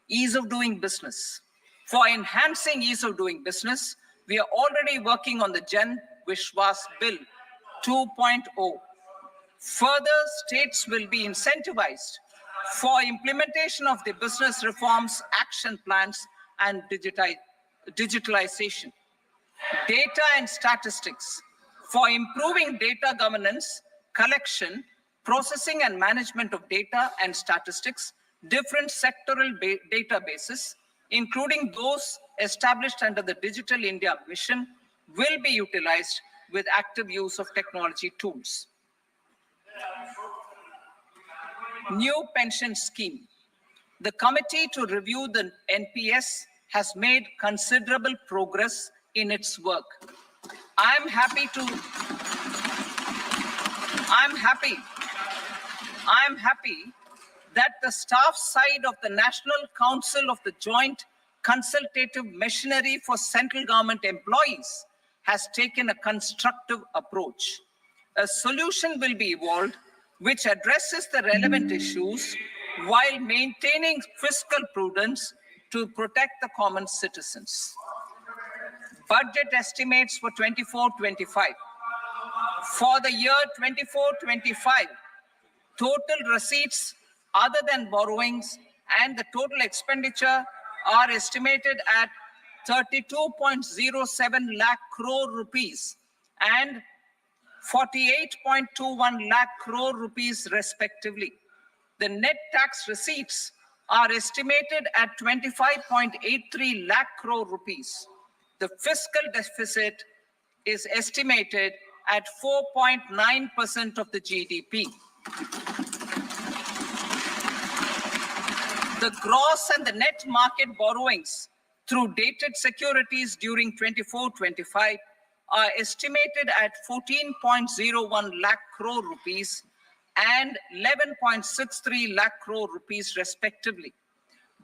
Ease of doing business. For enhancing ease of doing business, we are already working on the Jan Vishwas Bill 2.0. Further, states will be incentivized for implementation of the business reforms, action plans, and digitalization. Data and statistics. For improving data governance, collection, processing, and management of data and statistics, different sectoral databases, including those established under the Digital India Mission, will be utilized with active use of technology tools. New pension scheme. The committee to review the NPS has made considerable progress in its work. I'm happy that the staff side of the National Council of the Joint Consultative Machinery for Central Government Employees has taken a constructive approach. A solution will be evolved which addresses the relevant issues while maintaining fiscal prudence to protect the common citizens. Budget estimates for 24-25. For the year 24-25, total receipts other than borrowings and the total expenditure are estimated at 32.07 lakh crore rupees and 48.21 lakh crore rupees respectively. The net tax receipts are estimated at 25.83 lakh crore rupees. The fiscal deficit is estimated at 4.9% of the GDP. The gross and the net market borrowings through dated securities during 24-25 are estimated at 14.01 lakh crore rupees and 11.63 lakh crore rupees respectively.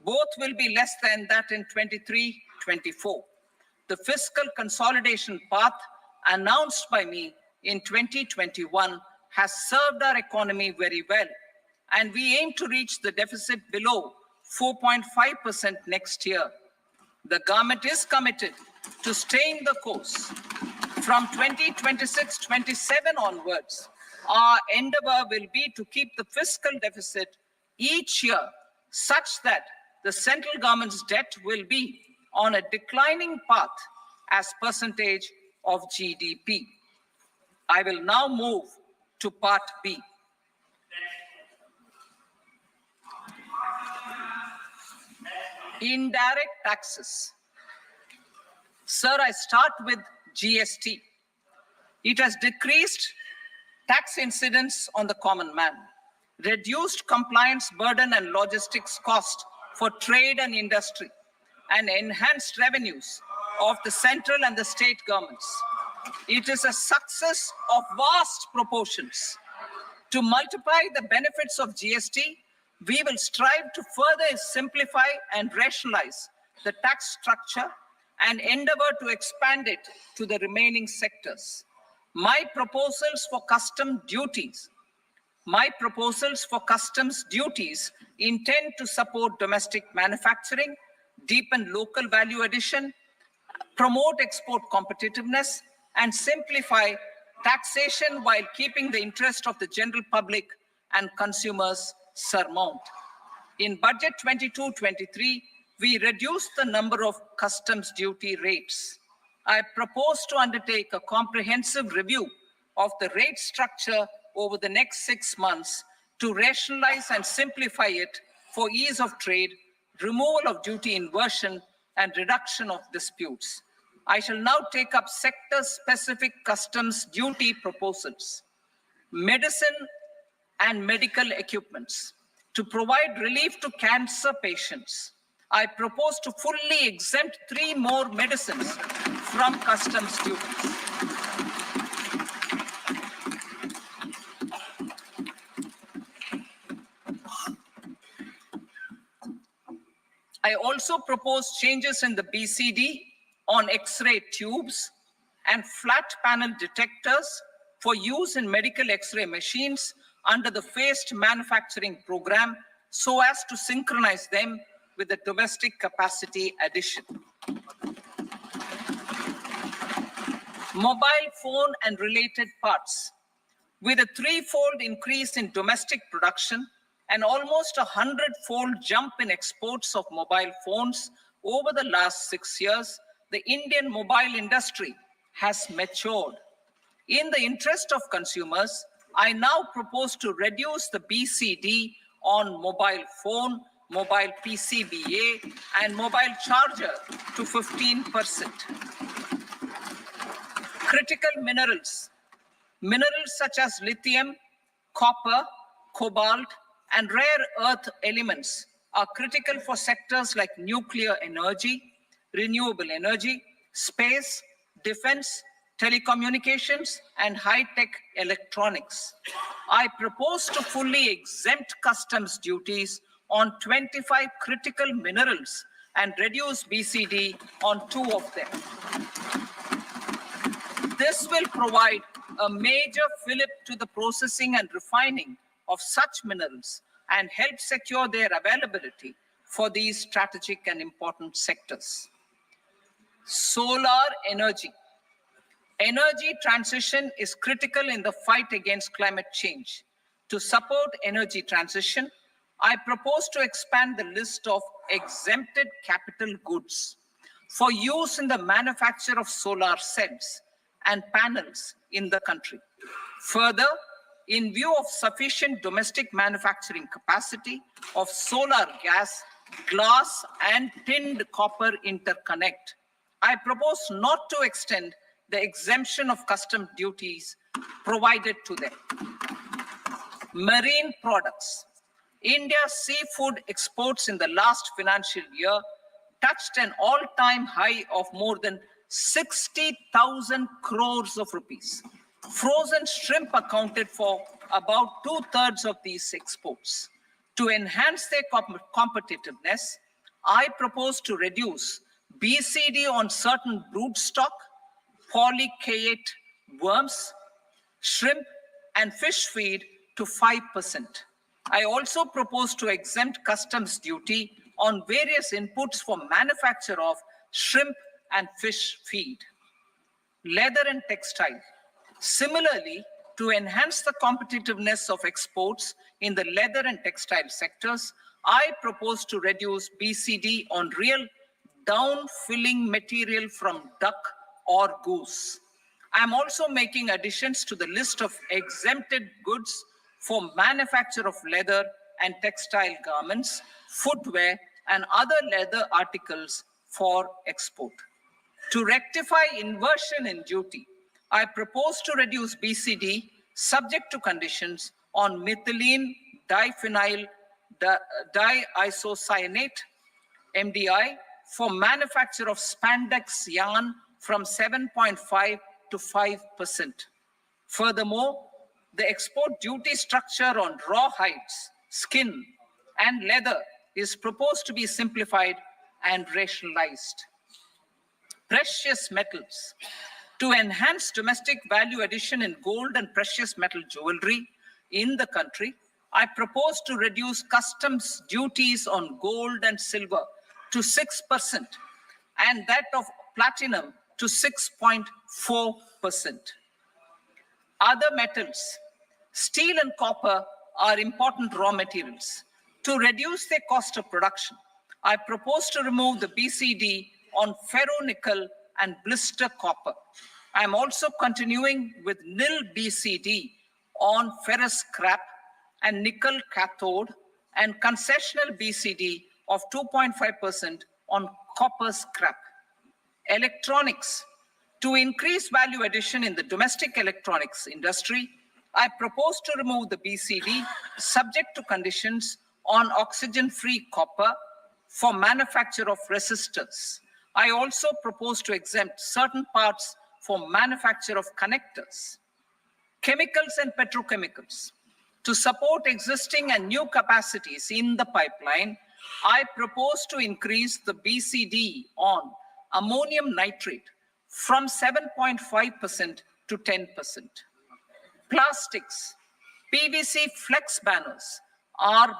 Both will be less than that in 23-24. The fiscal consolidation path announced by me in 2021 has served our economy very well, and we aim to reach the deficit below 4.5% next year. The government is committed to staying the course. From 2026-27 onwards, our endeavor will be to keep the fiscal deficit each year such that the central government's debt will be on a declining path as percentage of GDP. I will now move to part B. Indirect taxes. Sir, I start with GST. It has decreased tax incidence on the common man, reduced compliance burden and logistics cost for trade and industry, and enhanced revenues of the central and the state governments. It is a success of vast proportions. To multiply the benefits of GST, we will strive to further simplify and rationalize the tax structure and endeavor to expand it to the remaining sectors. My proposals for customs duties intend to support domestic manufacturing, deepen local value addition, promote export competitiveness, and simplify taxation while keeping the interest of the general public and consumers surmount. In Budget 22-23, we reduced the number of customs duty rates. I propose to undertake a comprehensive review of the rate structure over the next 6 months to rationalize and simplify it for ease of trade, removal of duty inversion, and reduction of disputes. I shall now take up sector-specific customs duty proposals. Medicine and medical equipments. To provide relief to cancer patients, I propose to fully exempt 3 more medicines from customs duties. I also propose changes in the BCD on X-ray tubes and flat panel detectors for use in medical X-ray machines under the phased manufacturing program so as to synchronize them with the domestic capacity addition. Mobile phone and related parts. With a 3-fold increase in domestic production and almost a 100-fold jump in exports of mobile phones over the last 6 years, the Indian mobile industry has matured. In the interest of consumers, I now propose to reduce the BCD on mobile phone, mobile PCBA, and mobile charger to 15%. Critical minerals. Minerals such as lithium, copper, cobalt, and rare earth elements are critical for sectors like nuclear energy, renewable energy, space, defense, telecommunications, and high-tech electronics. I propose to fully exempt customs duties on 25 critical minerals and reduce BCD on 2 of them. This will provide a major fillip to the processing and refining of such minerals and help secure their availability for these strategic and important sectors. Solar energy. Energy transition is critical in the fight against climate change. To support energy transition, I propose to expand the list of exempted capital goods for use in the manufacture of solar cells and panels in the country. Further, in view of sufficient domestic manufacturing capacity of solar gas, glass, and tinned copper interconnect, I propose not to extend the exemption of custom duties provided to them. Marine products. India's seafood exports in the last financial year touched an all-time high of more than 60,000 crores of rupees. Frozen shrimp accounted for about 2/3 of these exports. To enhance their competitiveness, I propose to reduce BCD on certain broodstock, polychaete worms, shrimp, and fish feed to 5%. I also propose to exempt customs duty on various inputs for manufacture of shrimp and fish feed. Leather and textile. Similarly, to enhance the competitiveness of exports in the leather and textile sectors, I propose to reduce BCD on real down-filling material from duck or goose. I am also making additions to the list of exempted goods for manufacture of leather and textile garments, footwear, and other leather articles for export. To rectify inversion in duty, I propose to reduce BCD subject to conditions on methylene diphenyl diisocyanate, MDI, for manufacture of spandex yarn from 7.5 to 5%. Furthermore, the export duty structure on raw hides, skin, and leather is proposed to be simplified and rationalized. Precious metals. To enhance domestic value addition in gold and precious metal jewelry in the country, I propose to reduce customs duties on gold and silver to 6% and that of platinum to 6.4%. Other metals. Steel and copper are important raw materials. To reduce their cost of production, I propose to remove the BCD on ferronickel and blister copper. I am also continuing with nil BCD on ferrous scrap and nickel cathode and concessional BCD of 2.5% on copper scrap. Electronics. To increase value addition in the domestic electronics industry, I propose to remove the BCD subject to conditions on oxygen-free copper for manufacture of resistors. I also propose to exempt certain parts for manufacture of connectors. Chemicals and petrochemicals. To support existing and new capacities in the pipeline, I propose to increase the BCD on ammonium nitrate from 7.5% to 10%. Plastics. PVC flex banners are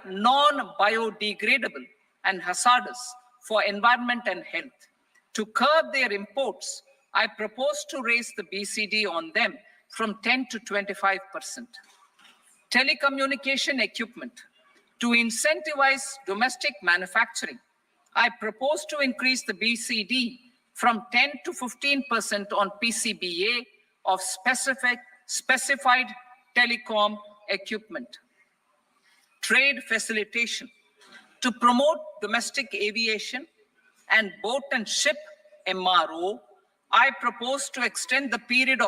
non-biodegradable and hazardous for environment and health. To curb their imports, I propose to raise the BCD on them from 10 to 25%. Telecommunication equipment. To incentivize domestic manufacturing, I propose to increase the BCD from 10 to 15% on PCBA of specified telecom equipment. Trade facilitation. To promote domestic aviation and boat and ship MRO, I propose to extend the period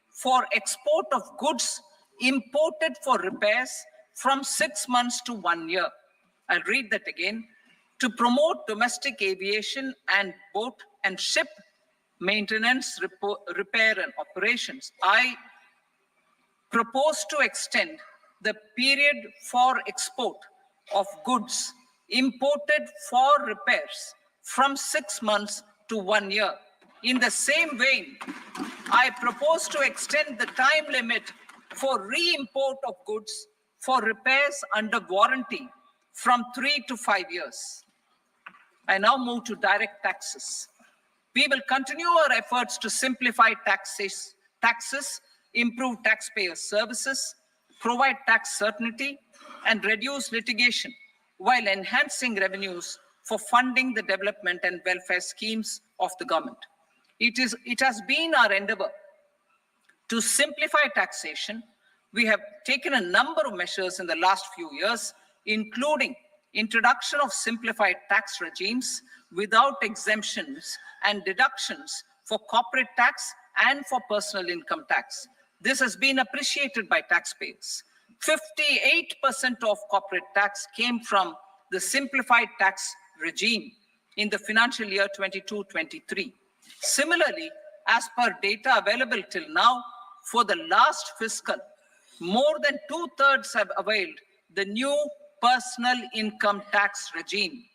for export of goods imported for repairs from 6 months to 1 year. I'll read that again. To promote domestic aviation and boat and ship maintenance, repair and operations, I propose to extend the period for export of goods imported for repairs from 6 months to 1 year. In the same vein, I propose to extend the time limit for re-import of goods for repairs under warranty from 3 to 5 years. I now move to direct taxes. We will continue our efforts to simplify taxes, improve taxpayer services, provide tax certainty, and reduce litigation while enhancing revenues for funding the development and welfare schemes of the government. It has been our endeavor to simplify taxation. We have taken a number of measures in the last few years, including introduction of simplified tax regimes without exemptions and deductions for corporate tax and for personal income tax. This has been appreciated by taxpayers. 58% of corporate tax came from the simplified tax regime in the financial year 22-23. Similarly, as per data available till now, for the last fiscal, more than 2/3 have availed the new personal income tax regime.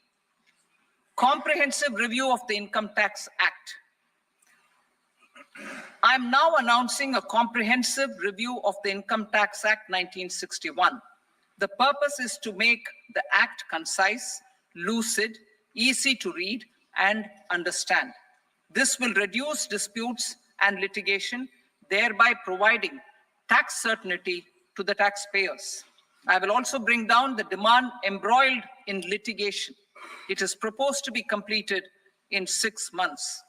Comprehensive review of the Income Tax Act. I'm now announcing a comprehensive review of the Income Tax Act 1961. The purpose is to make the act concise, lucid, easy to read and understand. This will reduce disputes and litigation, thereby providing tax certainty to the taxpayers. I will also bring down the demand embroiled in litigation. It is proposed to be completed in 6 months.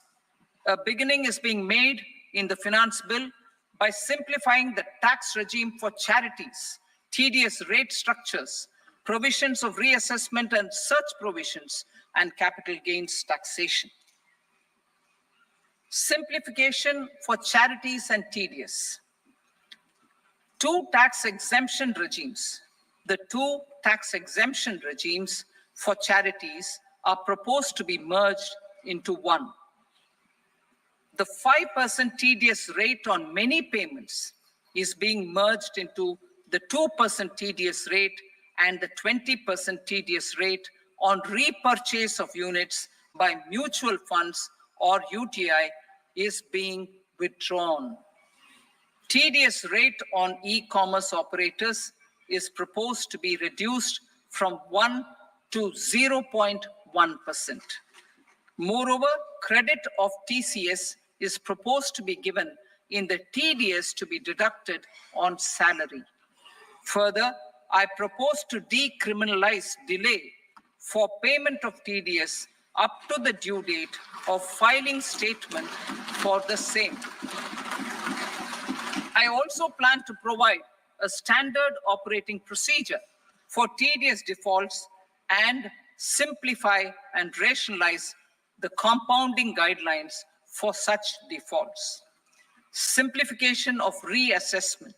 A beginning is being made in the finance bill by simplifying the tax regime for charities, TDS rate structures, provisions of reassessment and such provisions, and capital gains taxation. Simplification for charities and TDS. The two tax exemption regimes for charities are proposed to be merged into one. The 5% TDS rate on many payments is being merged into the 2% TDS rate, and the 20% TDS rate on repurchase of units by mutual funds or UTI is being withdrawn. TDS rate on e-commerce operators is proposed to be reduced from 1 to 0.1%. Moreover, credit of TCS is proposed to be given in the TDS to be deducted on salary. Further, I propose to decriminalize delay for payment of TDS up to the due date of filing statement for the same. I also plan to provide a standard operating procedure for TDS defaults and simplify and rationalize the compounding guidelines for such defaults. Simplification of reassessment.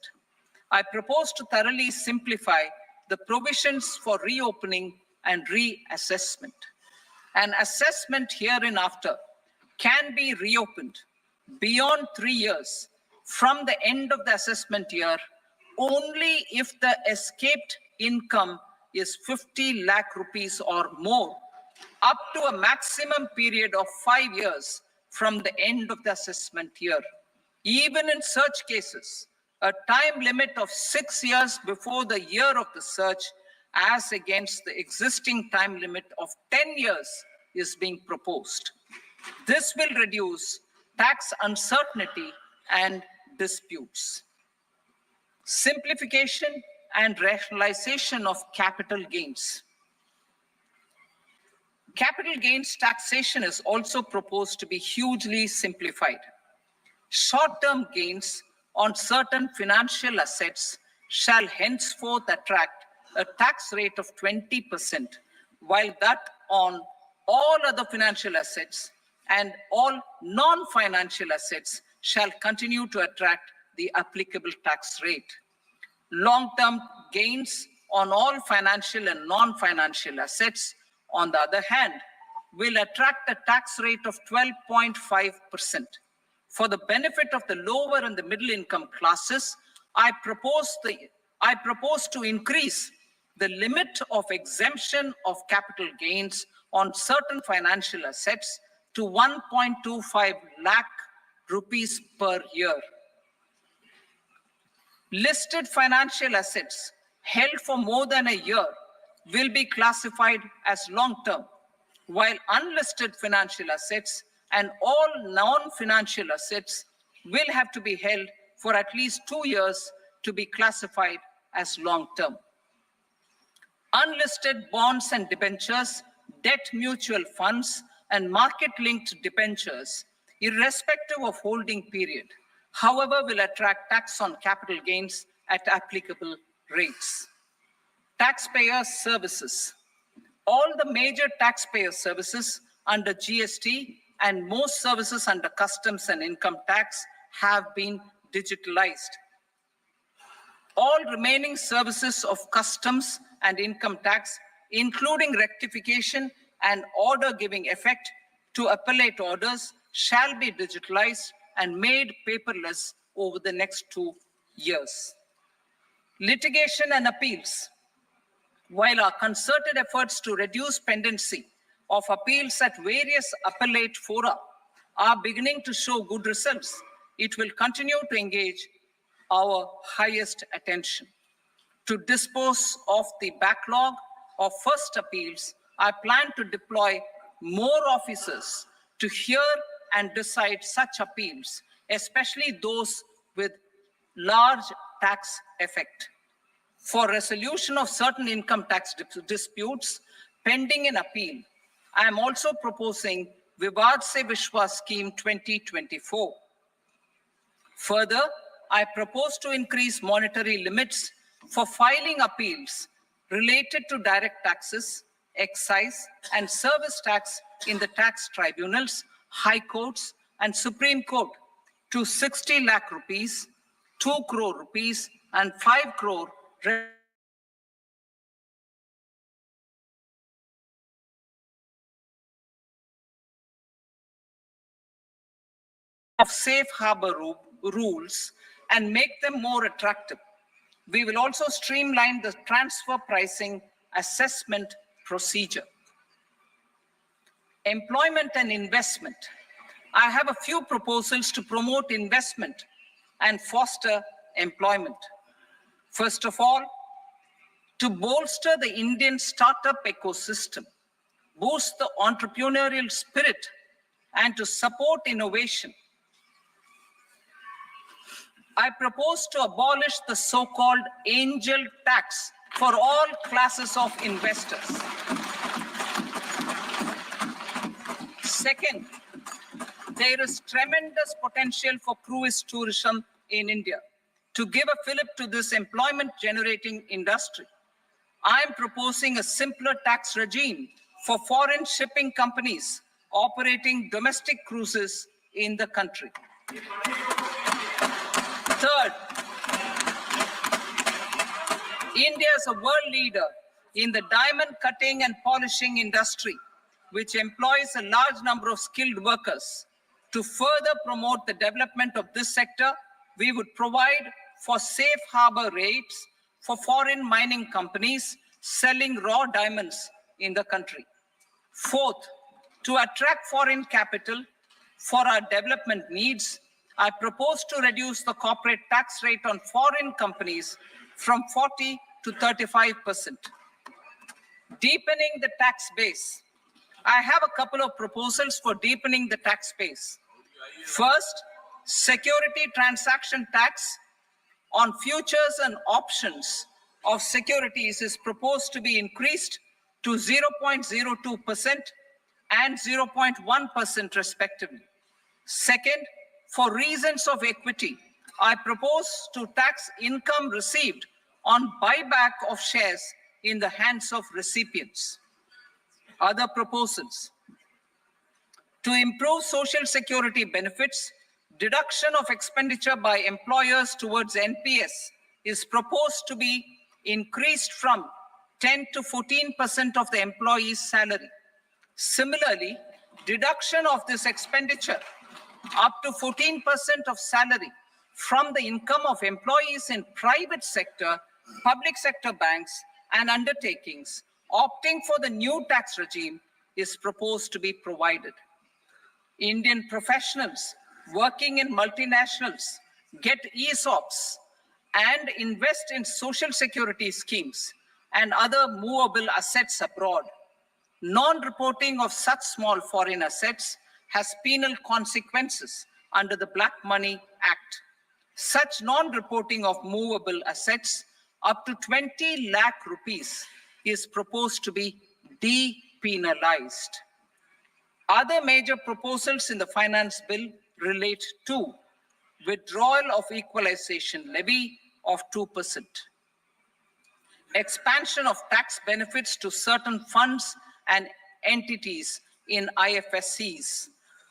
I propose to thoroughly simplify the provisions for reopening and reassessment. An assessment hereinafter can be reopened beyond 3 years from the end of the assessment year only if the escaped income is 50 lakh rupees or more, up to a maximum period of 5 years from the end of the assessment year. Even in such cases, a time limit of 6 years before the year of the search, as against the existing time limit of 10 years, is being proposed. This will reduce tax uncertainty and disputes. Simplification and rationalization of capital gains. Capital gains taxation is also proposed to be hugely simplified. Short-term gains on certain financial assets shall henceforth attract a tax rate of 20%, while that on all other financial assets and all non-financial assets shall continue to attract the applicable tax rate. Long-term gains on all financial and non-financial assets, on the other hand, will attract a tax rate of 12.5%. For the benefit of the lower and the middle income classes, I propose to increase the limit of exemption of capital gains on certain financial assets to 1.25 lakh rupees per year. Listed financial assets held for more than a year will be classified as long-term, while unlisted financial assets and all non-financial assets will have to be held for at least 2 years to be classified as long-term. Unlisted bonds and debentures, debt mutual funds, and market-linked debentures, irrespective of holding period, however, will attract tax on capital gains at applicable rates. Taxpayer services. All the major taxpayer services under GST and most services under customs and income tax have been digitalized. All remaining services of customs and income tax, including rectification and order giving effect to appellate orders, shall be digitalized and made paperless over the next 2 years. Litigation and appeals. While our concerted efforts to reduce pendency of appeals at various appellate fora are beginning to show good results, it will continue to engage our highest attention. To dispose of the backlog of first appeals, I plan to deploy more officers to hear and decide such appeals, especially those with large tax effect. For resolution of certain income tax disputes pending in appeal, I am also proposing Vivad Se Vishwas Scheme 2024. Further, I propose to increase monetary limits for filing appeals related to direct taxes, excise, and service tax in the tax tribunals, high courts, and Supreme Court to 60 lakh rupees, 2 crore rupees, and 5 crore of safe harbor rules and make them more attractive. We will also streamline the transfer pricing assessment procedure. Employment and investment. I have a few proposals to promote investment and foster employment. First of all, to bolster the Indian startup ecosystem, boost the entrepreneurial spirit, and to support innovation, I propose to abolish the so-called angel tax for all classes of investors. Second, there is tremendous potential for cruise tourism in India. To give a fillip to this employment-generating industry, I am proposing a simpler tax regime for foreign shipping companies operating domestic cruises in the country. Third, India is a world leader in the diamond cutting and polishing industry, which employs a large number of skilled workers. To further promote the development of this sector, we would provide for safe harbor rates for foreign mining companies selling raw diamonds in the country. Fourth, to attract foreign capital for our development needs, I propose to reduce the corporate tax rate on foreign companies from 40 to 35%. Deepening the tax base. I have a couple of proposals for deepening the tax base. First, security transaction tax on futures and options of securities is proposed to be increased to 0.02% and 0.1% respectively. Second, for reasons of equity, I propose to tax income received on buyback of shares in the hands of recipients. Other proposals. To improve social security benefits, deduction of expenditure by employers towards NPS is proposed to be increased from 10 to 14% of the employee's salary. Similarly, deduction of this expenditure up to 14% of salary from the income of employees in private sector, public sector banks, and undertakings opting for the new tax regime is proposed to be provided. Indian professionals working in multinationals get ESOPs and invest in social security schemes and other movable assets abroad. Non-reporting of such small foreign assets has penal consequences under the Black Money Act. Such non-reporting of movable assets up to 20 lakh rupees is proposed to be depenalized. Other major proposals in the finance bill relate to withdrawal of equalization levy of 2%, expansion of tax benefits to certain funds and entities in IFSCs,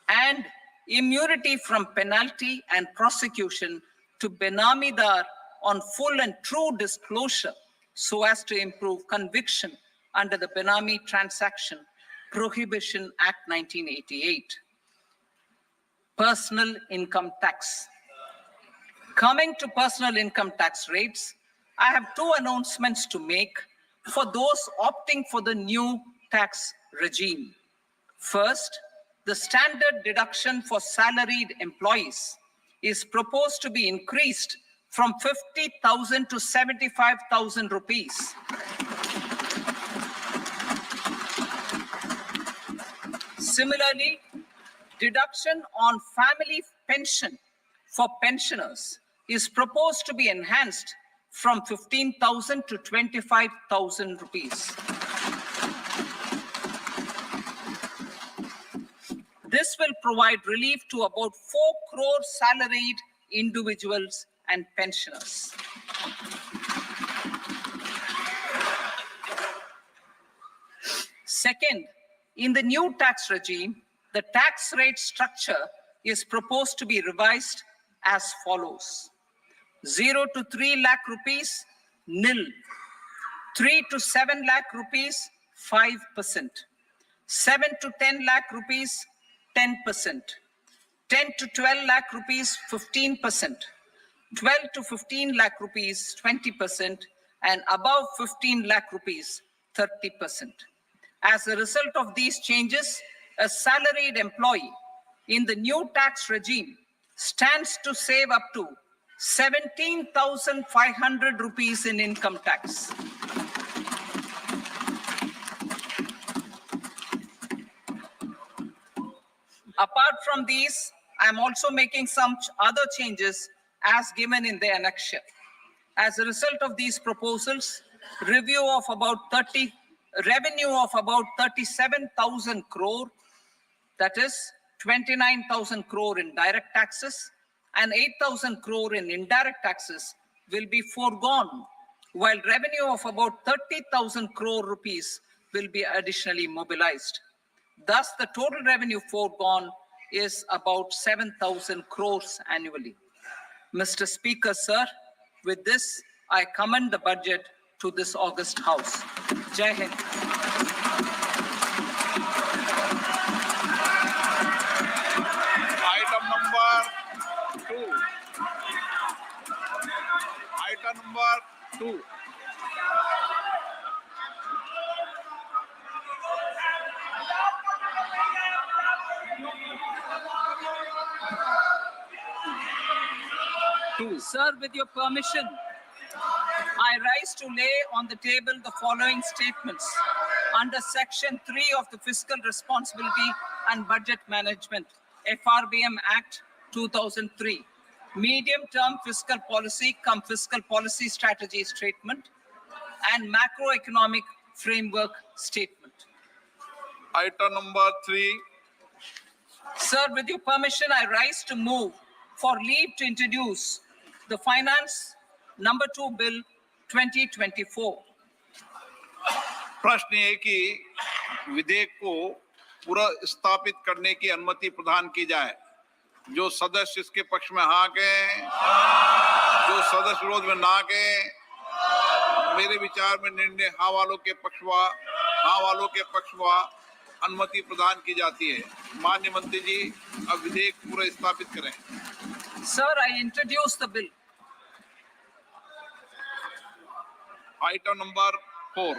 and immunity from penalty and prosecution to Benamidar on full and true disclosure so as to improve conviction under the Benami Transaction Prohibition Act 1988. Personal income tax. Coming to personal income tax rates, I have two announcements to make for those opting for the new tax regime. First, the standard deduction for salaried employees is proposed to be increased from 50,000 to 75,000 rupees. Similarly, deduction on family pension for pensioners is proposed to be enhanced from 15,000 to 25,000 rupees. This will provide relief to about 4 crore salaried individuals and pensioners. Second, in the new tax regime, the tax rate structure is proposed to be revised as follows. 0 to 3 lakh rupees, nil. 3 to 7 lakh rupees, 5%. 7 to 10 lakh rupees, 10%. 10 to 12 lakh rupees, 15%. 12 to 15 lakh rupees, 20%. And above 15 lakh rupees, 30%. As a result of these changes, a salaried employee in the new tax regime stands to save up to 17,500 rupees in income tax. Apart from these, I'm also making some other changes as given in the annexure. As a result of these proposals, revenue of about 37,000 crore, that is 29,000 crore in direct taxes and 8,000 crore in indirect taxes will be foregone, while revenue of about 30,000 crore rupees will be additionally mobilized. Thus, the total revenue foregone is about 7,000 crores annually. Mr. Speaker, sir, with this, I commend the budget to this august House. Jai Hind. Item number 2. Item number 2. Sir, with your permission, I rise to lay on the table the following statements under Section 3 of the Fiscal Responsibility and Budget Management, FRBM Act 2003, Medium-Term Fiscal Policy cum Fiscal Policy Strategy Statement, and Macroeconomic Framework Statement. Item number 3. Sir, with your permission, I rise to move for leave to introduce the Finance Number 2 Bill 2024. प्रश्न ये कि विधेयक को पुनर्स्थापित करने की अनुमति प्रदान की जाए। जो सदस्य इसके पक्ष में हाँ कहें, जो सदस्य विरोध में ना कहें। मेरे विचार में निर्णय हाँ वालों के पक्ष में अनुमति प्रदान की जाती है। माननीय मंत्री जी, अब विधेयक पुनर्स्थापित करें। Sir, I introduce the bill. Item number 4.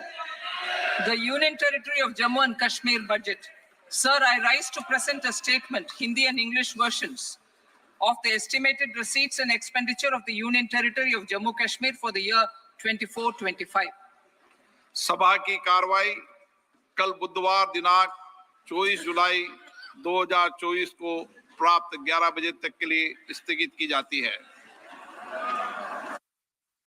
The Union Territory of Jammu and Kashmir budget. Sir, I rise to present a statement, Hindi and English versions, of the estimated receipts and expenditure of the Union Territory of Jammu Kashmir for the year 24-25. सभा की कार्रवाई कल बुधवार दिनांक 24 जुलाई 2024 को प्राप्त 11 बजे तक के लिए स्थगित की जाती है।